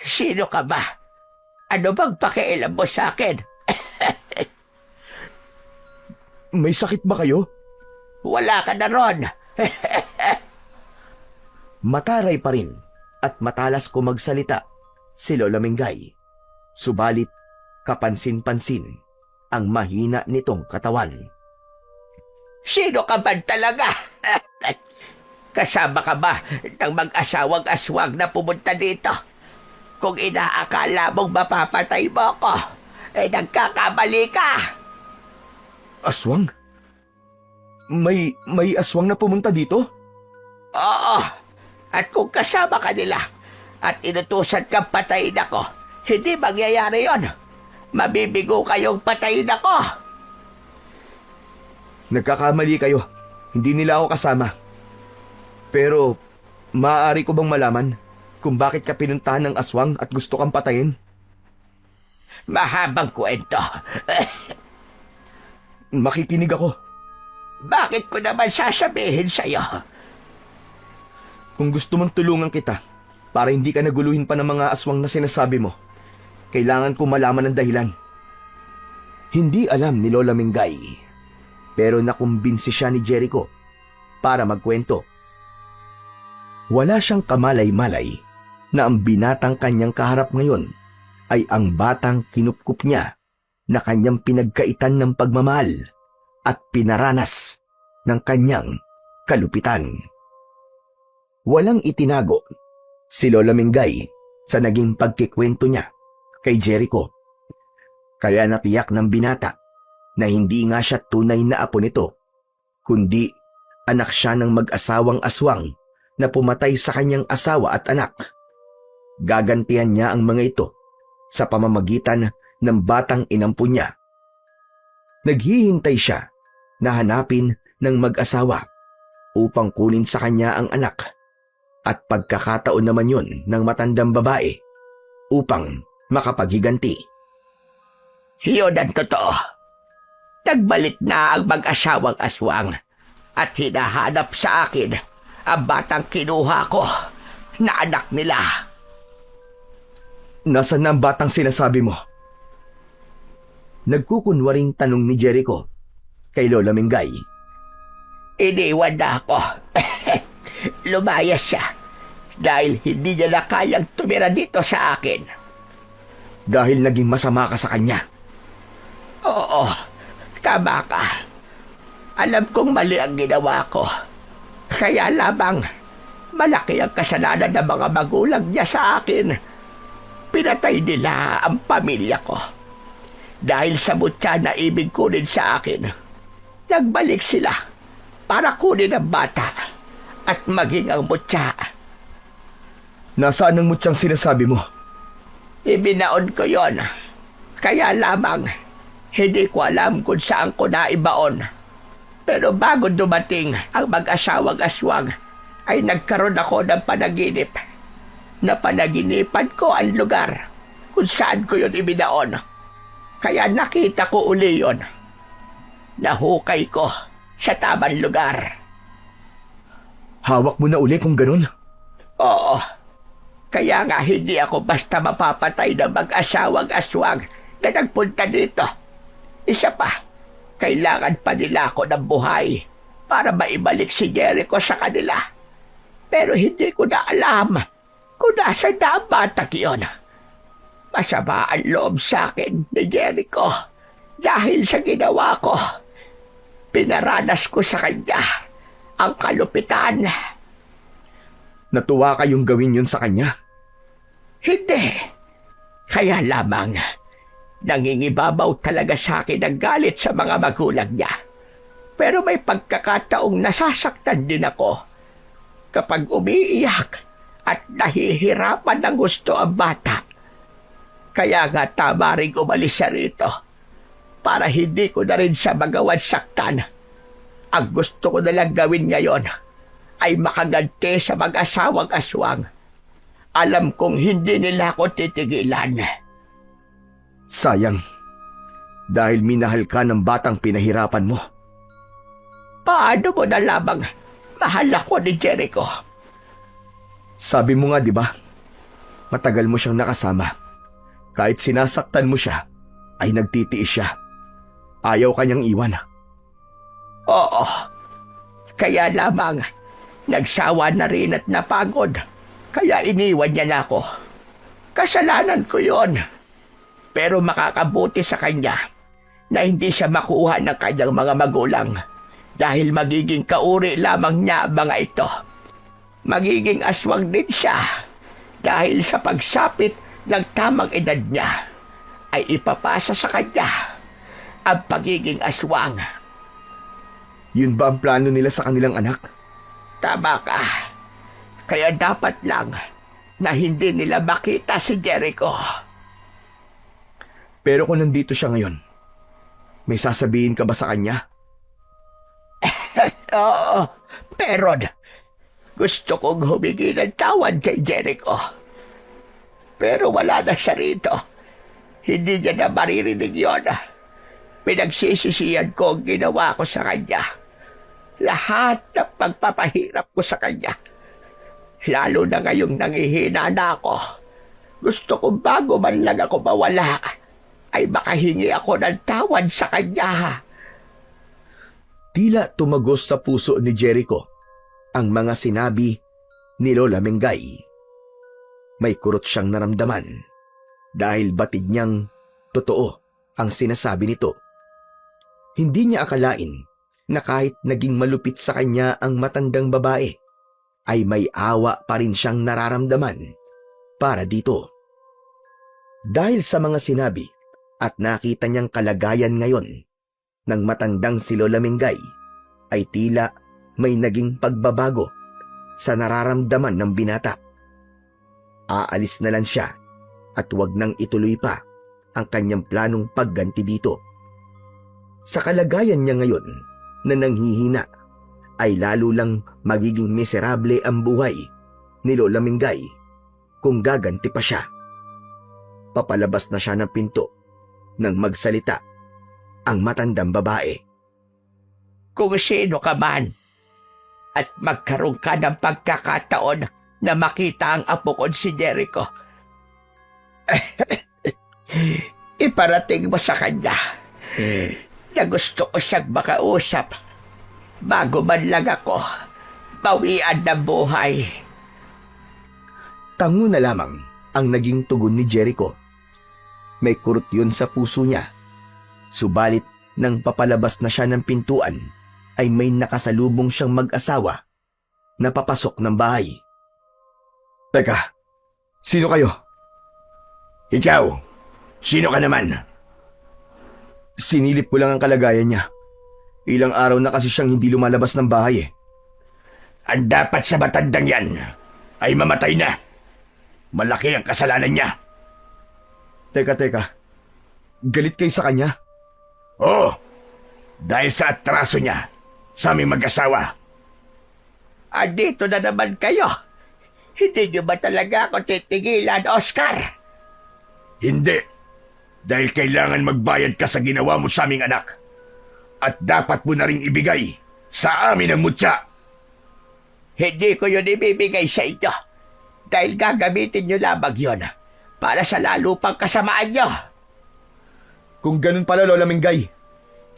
Sino ka ba? Ano bang pakialam mo sa akin? May sakit ba kayo? Wala ka na ron. Mataray pa rin at matalas ko magsalita si Lola Mingay. Subalit kapansin-pansin ang mahina nitong katawan. Sino ka ba talaga? Kasama ka ba ng mag-asawang aswang na pumunta dito? Kung inaakala mong mapapatay mo ako, nagkakamali ka. Aswang? May aswang na pumunta dito? Oo, at kung kasama ka nila at inutusan kang patayin ako, hindi mangyayari yon. Mabibigo kayong patayin ako. Nagkakamali kayo. Hindi nila ako kasama. Pero, maaari ko bang malaman kung bakit ka pinuntahan ng aswang at gusto kang patayin? Mahabang kwento. Makikinig ako. Bakit ko naman sasabihin sa'yo? Kung gusto mong tulungan kita para hindi ka naguluhin pa ng mga aswang na sinasabi mo, kailangan ko malaman ang dahilan. Hindi alam ni Lola Mingay, pero nakumbinsi siya ni Jericho para magkwento. Wala siyang kamalay-malay na ang binatang kanyang kaharap ngayon ay ang batang kinupkup niya na kanyang pinagkaitan ng pagmamahal at pinaranas ng kanyang kalupitan. Walang itinago si Lola Mingay sa naging pagkikwento niya kay Jericho. Kaya natiyak ng binata na hindi nga siya tunay na apo nito, kundi anak siya ng mag-asawang aswang na pumatay sa kanyang asawa at anak. Gagantihan niya ang mga ito sa pamamagitan ng batang inampun niya. Naghihintay siya na hanapin ng mag-asawa upang kunin sa kanya ang anak, at pagkakataon naman yun ng matandang babae upang makapaghiganti. Yun ang totoo. Nagbalik na ang mag-asawang aswang at hinahanap sa akin ang batang kinuha ko na anak nila. Nasaan na ang batang sinasabi mo? Nagkukunwaring tanong ni Jericho kay Lola Mingay. Iniwan na ako. Lumayas siya dahil hindi niya na kayang tumira dito sa akin. Dahil naging masama ka sa kanya. Oo, tama ka. Alam kong mali ang ginawa ko. Kaya lamang malaki ang kasalanan ng mga magulang niya sa akin. Pinatay nila ang pamilya ko. Dahil sa mutya na ibig kunin sa akin, nagbalik sila para kunin ang bata at maging ang mutya. Nasaan ang mutyang sinasabi mo? Ibinaon ko yon. Kaya lamang, hindi ko alam kung saan ko naibaon. Pero bago dumating ang mag-asawang aswang, ay nagkaroon ako ng panaginip. Napanaginipan ko ang lugar kung saan ko yon ibinaon. Kaya nakita ko uli yon. Nahukay ko sa tamang lugar. Hawak mo na uli kung ganun? Oo. Kaya nga hindi ako basta mapapatay ng mag-asawang aswang na nagpunta dito. Isa pa, kailangan pa nila ako ng buhay para maibalik si Jericho sa kanila. Pero hindi ko na alam kung nasa na ang batang iyon. Masama ang loob sa akin ni Jericho dahil sa ginawa ko. Pinaranas ko sa kanya ang kalupitan. Natuwa kayong gawin yun sa kanya? Hindi. Kaya lamang, nangingibabaw talaga sa akin ang galit sa mga magulang niya. Pero may pagkakataong nasasaktan din ako kapag umiiyak at nahihirapan ng gusto ang bata. Kaya nga tama rin umalis siya rito para hindi ko na rin siya magawan saktan. Ang gusto ko nalang gawin ngayon ay makaganti sa mag-asawang aswang. Alam kong hindi nila ako titigilan. Sayang. Dahil minahal ka ng batang pinahirapan mo. Paano mo na lamang mahal ako ni Jericho? Sabi mo nga, di ba? Matagal mo siyang nakasama. Kahit sinasaktan mo siya, ay nagtitiis siya. Ayaw kanyang iwan. Oo. Kaya lamang, nagsawa na rin at napagod. Kaya iniwan niya na ako. Kasalanan ko yon. Pero makakabuti sa kanya na hindi siya makuha ng kanyang mga magulang dahil magiging kauri lamang niya ang mga ito. Magiging aswang din siya dahil sa pagsapit ng tamang edad niya ay ipapasa sa kanya ang pagiging aswang. Yun ba ang plano nila sa kanilang anak? Tama ka. Kaya dapat lang na hindi nila makita si Jericho. Pero kung nandito siya ngayon, may sasabihin ka ba sa kanya? Oo, pero gusto kong humingi ng tawad kay Jericho. Pero wala na siya rito. Hindi niya na maririnig yun. Pinagsisisihan ko ang ginawa ko sa kanya. Lahat ng pagpapahirap ko sa kanya. Lalo na ngayong nangihina na ako. Gusto kong bago man lang ako mawala, ay makahingi ako ng tawad sa kanya. Tila tumagos sa puso ni Jericho ang mga sinabi ni Lola Mingay. May kurot siyang naramdaman dahil batid niyang totoo ang sinasabi nito. Hindi niya akalain na kahit naging malupit sa kanya ang matandang babae, ay may awa pa rin siyang nararamdaman para dito. Dahil sa mga sinabi at nakita niyang kalagayan ngayon ng matandang si Lola Mingay, ay tila may naging pagbabago sa nararamdaman ng binata. Aalis na lang siya at wag nang ituloy pa ang kanyang planong pagganti dito. Sa kalagayan niya ngayon na nanghihina, ay lalo lang magiging miserable ang buhay ni Lola Mingay kung gaganti pa siya. Papalabas na siya ng pinto nang magsalita ang matandang babae. Kung sino ka man at magkaroon ka ng pagkakataon na makita ang apo ko si Jericho, iparating mo sa kanya na gusto ko siyang makausap bago man lang ako bawian ng buhay. Tango na lamang ang naging tugon ni Jericho. May kurot yun sa puso niya. Subalit nang papalabas na siya ng pintuan, ay may nakasalubong siyang mag-asawa na papasok ng bahay. Teka, sino kayo? Ikaw, sino ka naman? Sinilip ko lang ang kalagayan niya. Ilang araw na kasi siyang hindi lumalabas ng bahay eh. Ang dapat sa matandang yan ay mamatay na. Malaki ang kasalanan niya. Teka. Galit kayo sa kanya? Oo, dahil sa atraso niya sa aming mag-asawa. Andito na naman kayo. Hindi niyo ba talaga ako titigilan, Oscar? Hindi, dahil kailangan magbayad ka sa ginawa mo sa aming anak. At dapat mo na ring ibigay sa amin ang mutya. Hindi ko yun ibibigay sa inyo. Dahil gagamitin niyo lamang yun para sa lalo pang kasamaan niyo. Kung ganun pala, Lola Mingay,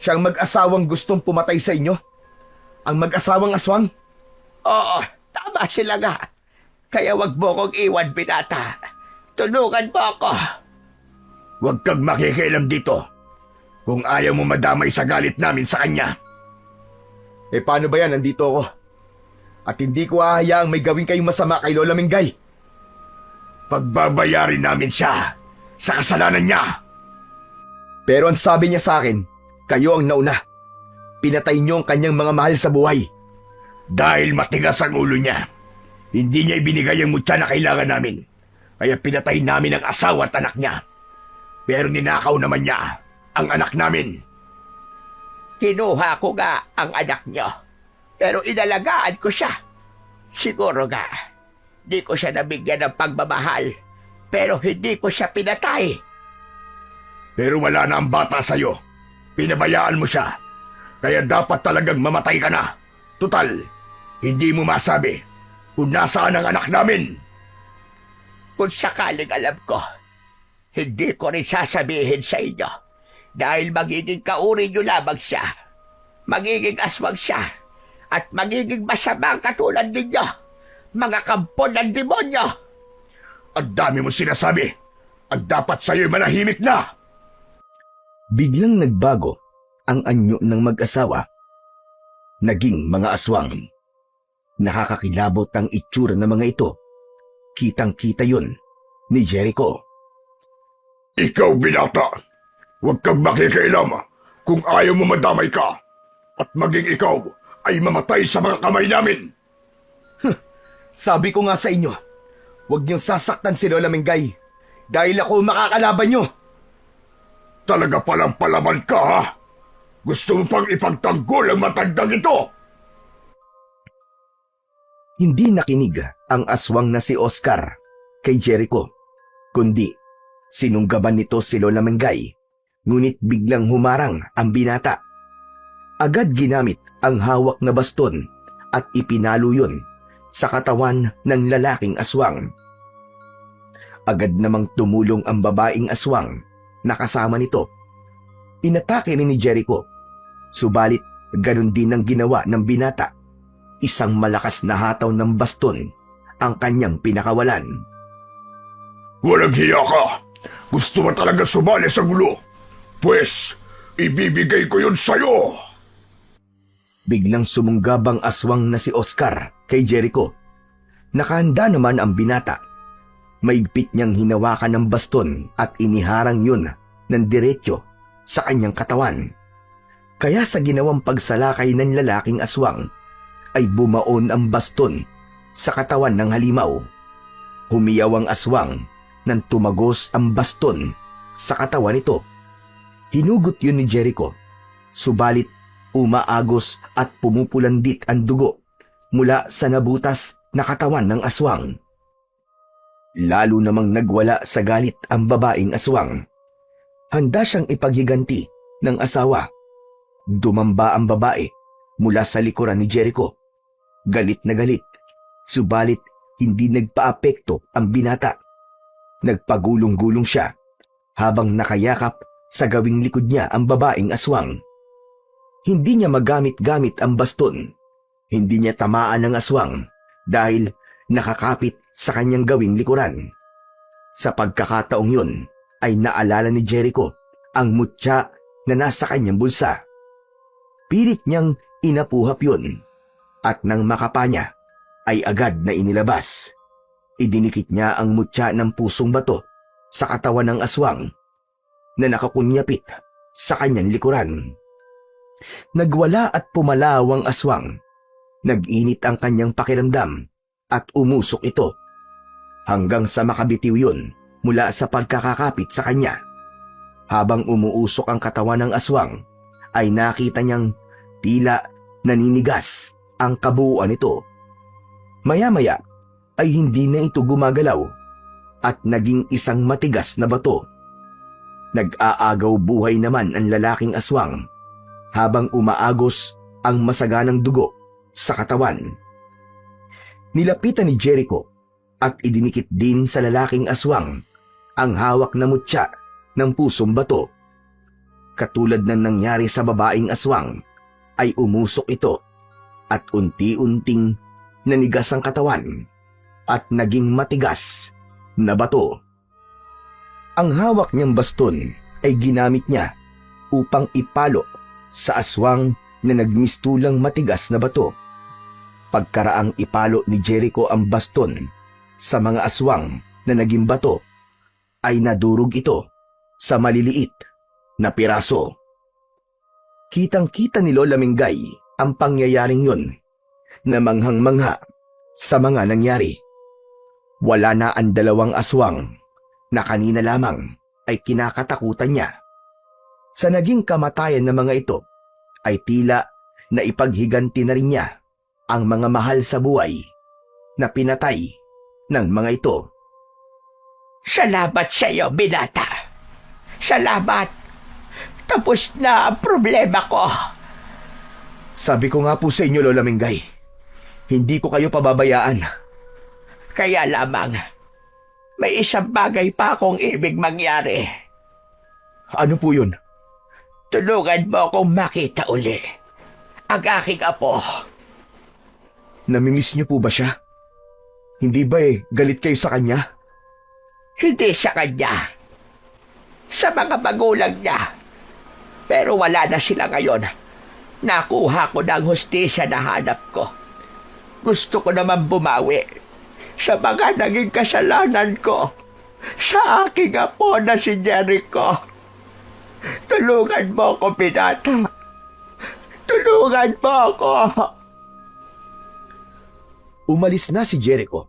siyang mag-asawang gustong pumatay sa inyo? Ang mag-asawang aswang? Oo, tama sila nga. Kaya wag mo kong iwan, binata. Tulungan mo ako. Huwag kang makikialam dito kung ayaw mo madamay sa galit namin sa kanya. Eh paano ba yan? Nandito ako. At hindi ko hahayaang may gawin kayong masama kay Lola Mingay. Pagbabayarin namin siya sa kasalanan niya. Pero ang sabi niya sa akin, kayo ang nauna. Pinatay niyo ang kanyang mga mahal sa buhay. Dahil matigas ang ulo niya, hindi niya ibinigay ang mutya na kailangan namin. Kaya pinatay namin ang asawa at anak niya. Pero ninakaw naman niya ang anak namin. Kinuha ko nga ang anak niyo. Pero inalagaan ko siya. Siguro nga, di ko siya nabigyan ng pagmamahal. Pero hindi ko siya pinatay. Pero wala na ang bata sa'yo. Pinabayaan mo siya. Kaya dapat talagang mamatay ka na. Tutal, hindi mo masabi kung nasaan ang anak namin. Kung sakaling alam ko, hindi ko rin sasabihin sa inyo. Dahil magiging kauri niyo lamang siya. Magiging aswang siya. At magiging masamang katulad ninyo. Mga kampon ng demonyo. Ang dami mo sinasabi. Ang dapat sa'yo'y manahimik na. Biglang nagbago ang anyo ng mag-asawa. Naging mga aswang. Nakakakilabot ang itsura ng mga ito. Kitang-kita yun ni Jericho. Ikaw, binata, huwag kang makikialam kung ayaw mo madamay ka. At maging ikaw ay mamatay sa mga kamay namin. Sabi ko nga sa inyo, huwag niyong sasaktan si Lola Mingay dahil ako makakalaban niyo. Talaga palang palaban ka, ha? Gusto mo pang ipagtanggol ang matandang ito? Hindi nakinig ang aswang na si Oscar kay Jericho, kundi sinunggaban nito si Lola Mingay, ngunit biglang humarang ang binata. Agad ginamit ang hawak na baston at ipinalo yun sa katawan ng lalaking aswang. Agad namang tumulong ang babaeng aswang na kasama nito. Inatake rin ni Jericho, subalit ganun din ang ginawa ng binata. Isang malakas na hataw ng baston ang kanyang pinakawalan. Walang hiya ka! Gusto mo talaga sumali sa gulo? Pues, ibibigay ko yun sa'yo! Biglang sumunggabang aswang na si Oscar kay Jericho. Nakahanda naman ang binata. Maigpit niyang hinawakan ng baston at iniharang yun ng diretsyo sa kanyang katawan. Kaya sa ginawang pagsalakay ng lalaking aswang, ay bumaon ang baston sa katawan ng halimaw. Humiyaw ang aswang nang tumagos ang baston sa katawan nito. Hinugot yun ni Jericho, subalit umaagos at pumupulandit ang dugo mula sa nabutas na katawan ng aswang. Lalo namang nagwala sa galit ang babaeng aswang. Handa siyang ipaghiganti ng asawa. Dumamba ang babae mula sa likuran ni Jericho. Galit na galit, subalit hindi nagpaapekto ang binata. Nagpagulong-gulong siya habang nakayakap sa gawing likod niya ang babaeng aswang. Hindi niya magamit-gamit ang baston. Hindi niya tamaan ang aswang dahil nakakapit sa kanyang gawing likuran. Sa pagkakataong yun ay naalala ni Jericho ang mutya na nasa kanyang bulsa. Pilit niyang inapuhap yun at nang makapa niya ay agad na inilabas. Idinikit niya ang mutya ng pusong bato sa katawan ng aswang na nakakunyapit sa kanyang likuran. Nagwala at pumalaw ang aswang. Nag-init ang kanyang pakiramdam at umusok ito hanggang sa makabitiw yun mula sa pagkakakapit sa kanya. Habang umuusok ang katawan ng aswang, ay nakita niyang tila naninigas ang kabuuan nito. Maya-maya ay hindi na ito gumagalaw at naging isang matigas na bato. Nag-aagaw buhay naman ang lalaking aswang habang umaagos ang masaganang dugo sa katawan. Nilapitan ni Jericho at idinikit din sa lalaking aswang ang hawak na mutya ng pusong bato. Katulad ng nangyari sa babaeng aswang, ay umusok ito at unti-unting nanigas ang katawan at naging matigas na bato. Ang hawak niyang baston ay ginamit niya upang ipalo sa aswang na nagmistulang matigas na bato. Pagkaraang ipalo ni Jericho ang baston sa mga aswang na naging bato, ay nadurog ito sa maliliit na piraso. Kitang-kita ni Lola Mingay ang pangyayaring yun na manghang-mangha sa mga nangyari. Wala na ang dalawang aswang na kanina lamang ay kinakatakutan niya. Sa naging kamatayan ng mga ito, ay tila na ipaghiganti na rin niya ang mga mahal sa buhay na pinatay ng mga ito. Salamat sa iyo, binata. Salamat. Tapos na ang problema ko. Sabi ko nga po sa inyo, Lola Mingay, hindi ko kayo pababayaan. Kaya lamang, may isang bagay pa akong ibig mangyari. Ano po yun? Tulungan mo akong makita uli ang aking apo. Namimiss niyo po ba siya? Hindi ba galit kayo sa kanya? Hindi sa kanya. Sa mga magulang niya. Pero wala na sila ngayon. Nakuha ko ng hustisya na hanap ko. Gusto ko naman bumawi sa mga naging kasalanan ko sa aking apo na si Jericho. Tulungan mo ako, binata. Tulungan mo ako. Umalis na si Jericho,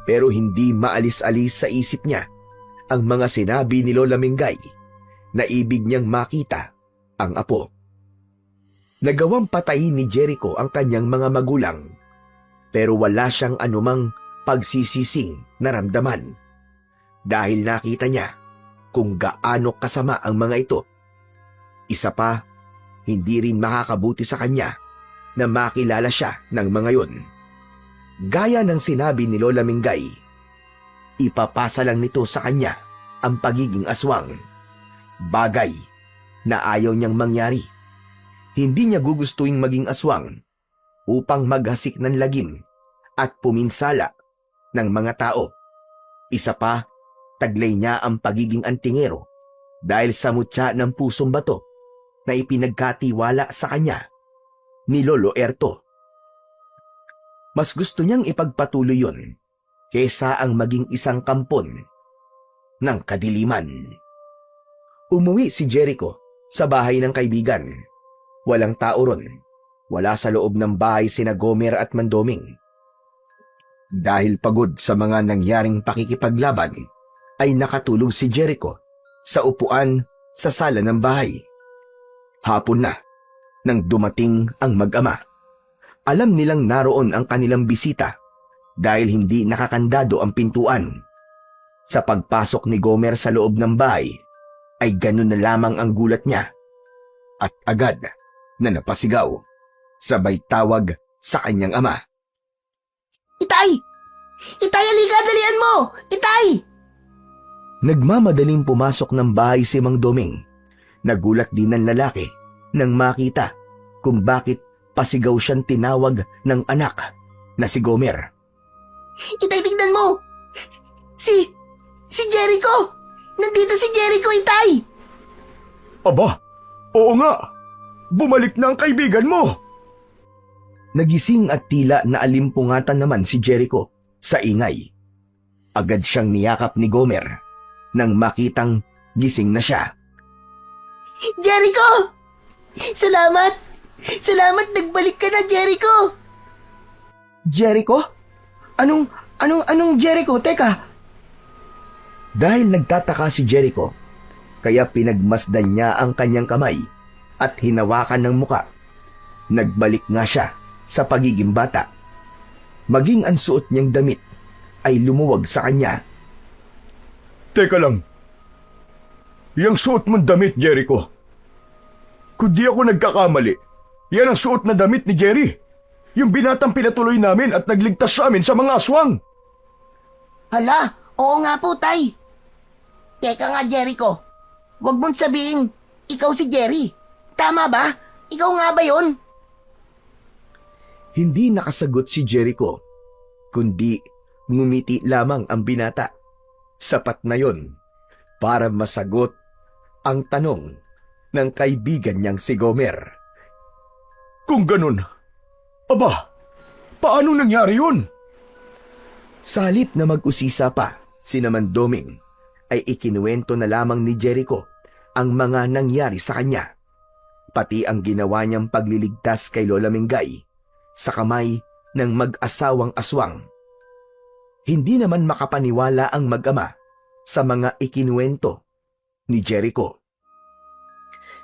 pero hindi maalis-alis sa isip niya ang mga sinabi ni Lola Mingay na ibig niyang makita ang apo. Nagawang patayin ni Jericho ang kanyang mga magulang, pero wala siyang anumang pagsisising naramdaman dahil nakita niya kung gaano kasama ang mga ito. Isa pa, hindi rin makakabuti sa kanya na makilala siya ng mga yun. Gaya ng sinabi ni Lola Mingay, ipapasa lang nito sa kanya ang pagiging aswang. Bagay na ayaw niyang mangyari. Hindi niya gugustuing maging aswang upang maghasik ng lagim at puminsala ng mga tao. Isa pa, taglay niya ang pagiging antingero dahil sa mutya ng pusong bato na ipinagkatiwala sa kanya. ni Lolo Erto. Mas gusto niyang ipagpatuloy yon kesa ang maging isang kampon ng kadiliman. Umuwi si Jericho sa bahay ng kaibigan. Walang tao ron. Wala sa loob ng bahay sina Gomer at Mandoming. Dahil pagod sa mga nangyaring pakikipaglaban, ay nakatulog si Jericho sa upuan sa sala ng bahay. Hapon na nang dumating ang mag-ama. Alam nilang naroon ang kanilang bisita dahil hindi nakakandado ang pintuan. Sa pagpasok ni Gomer sa loob ng bahay, ay ganun na lamang ang gulat niya. At agad na napasigaw, sabay tawag sa kanyang ama. Itay! Itay, halika, dalian mo! Itay! Nagmamadaling pumasok ng bahay si Mang Doming. Nagulat din ang lalaki nang makita kung bakit pasigaw siyang tinawag ng anak na si Gomer. Itay, tignan mo! Si Jericho! Nandito si Jericho, Itay! Aba, oo nga. Bumalik na ang kaibigan mo. Nagising at tila naalimpungatan naman si Jericho sa ingay. Agad siyang niyakap ni Gomer nang makitang gising na siya. Jericho! Salamat! Salamat, nagbalik ka na, Jericho! Jericho? Anong Jericho? Teka, Dahil nagtataka si Jericho, kaya pinagmasdan niya ang kanyang kamay at hinawakan ng muka. Nagbalik nga siya sa pagiging bata. Maging ang suot niyang damit ay lumuwag sa kanya. Teka lang. Yang suot mong damit, Jericho. Kung di ako nagkakamali, yan ang suot na damit ni Jerry. Yung binatang pinatuloy namin at nagligtas sa amin sa mga aswang. Hala, oo nga po, Tay. Teka nga, Jericho. Huwag mong sabihin, ikaw si Jerry. Tama ba? Ikaw nga ba yun? Hindi nakasagot si Jericho, kundi ngumiti lamang ang binata. Sapat na yon para masagot ang tanong ng kaibigan niyang si Gomer. Kung ganun, aba, paano nangyari yun? Sa halip na mag-usisa pa, si Mandoming ay ikinuwento na lamang ni Jericho ang mga nangyari sa kanya, pati ang ginawa niyang pagliligtas kay Lola Mingay sa kamay ng mag-asawang aswang. Hindi naman makapaniwala ang mag-ama sa mga ikinuwento ni Jericho.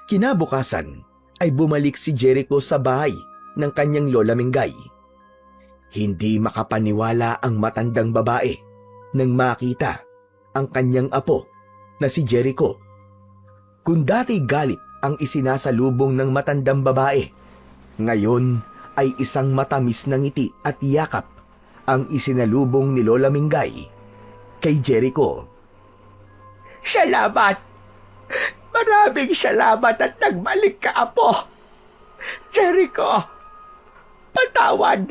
Kinabukasan ay bumalik si Jericho sa bahay ng kanyang Lola Mingay. Hindi makapaniwala ang matandang babae nang makita ang kanyang apo na si Jericho. Kung dati galit ang isinasalubong ng matandang babae, ngayon ay isang matamis na ngiti at yakap ang isinalubong ni Lola Mingay kay Jericho. Salamat! Maraming salamat at nagbalik ka, Apo! Jericho, patawarin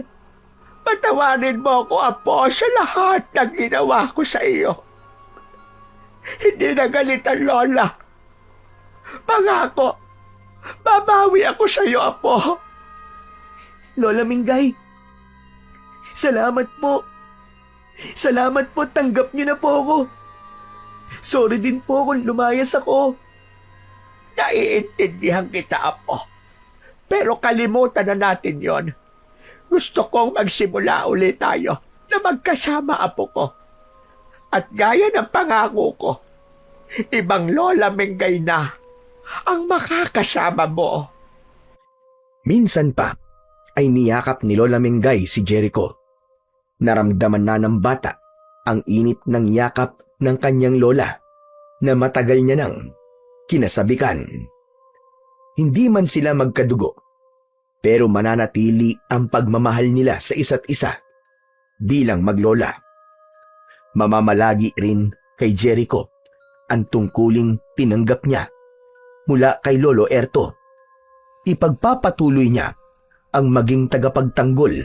mo ako, Apo, sa lahat ng ginawa ko sa iyo. Hindi na galit ang Lola. Pangako, babawi ako sa iyo, Apo. Lola Mingay, salamat po. Salamat po, tanggap niyo na po ako. Sorry din po kung lumayas ako. Naiintindihan kita, Apo. Pero kalimutan na natin yon. Gusto kong magsimula ulit tayo na magkasama, Apo ko. At gaya ng pangako ko, ibang Lola Mingay na ang makakasama mo. Minsan pa ay niyakap ni Lola Mingay si Jericho. Naramdaman na ng bata ang init ng yakap ng kanyang lola na matagal niya nang kinasabikan. Hindi man sila magkadugo, pero mananatili ang pagmamahal nila sa isa't isa bilang maglola. Mamamalagi rin kay Jericho ang tungkuling tinanggap niya mula kay Lolo Erto. Ipagpapatuloy niya ang maging tagapagtanggol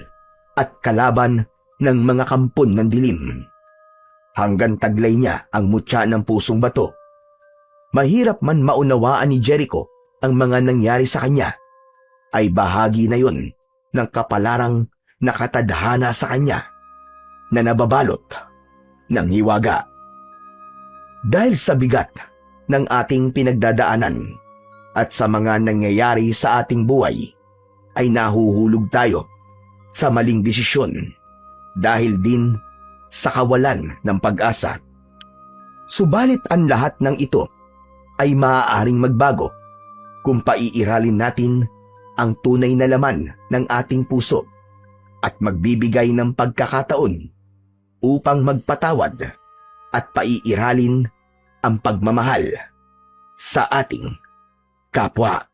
at kalaban ng mga kampon ng dilim. Hanggang taglay niya ang mutya ng pusong bato. Mahirap man maunawaan ni Jericho ang mga nangyari sa kanya. ay bahagi na yon ng kapalarang nakatadhana sa kanya na nababalot ng hiwaga. Dahil sa bigat ng ating pinagdadaanan at sa mga nangyayari sa ating buhay, ay nahuhulog tayo sa maling desisyon dahil din sa kawalan ng pag-asa. Subalit ang lahat ng ito ay maaaring magbago kung paiiralin natin ang tunay na laman ng ating puso at magbibigay ng pagkakataon upang magpatawad at paiiralin ang pagmamahal sa ating kapwa.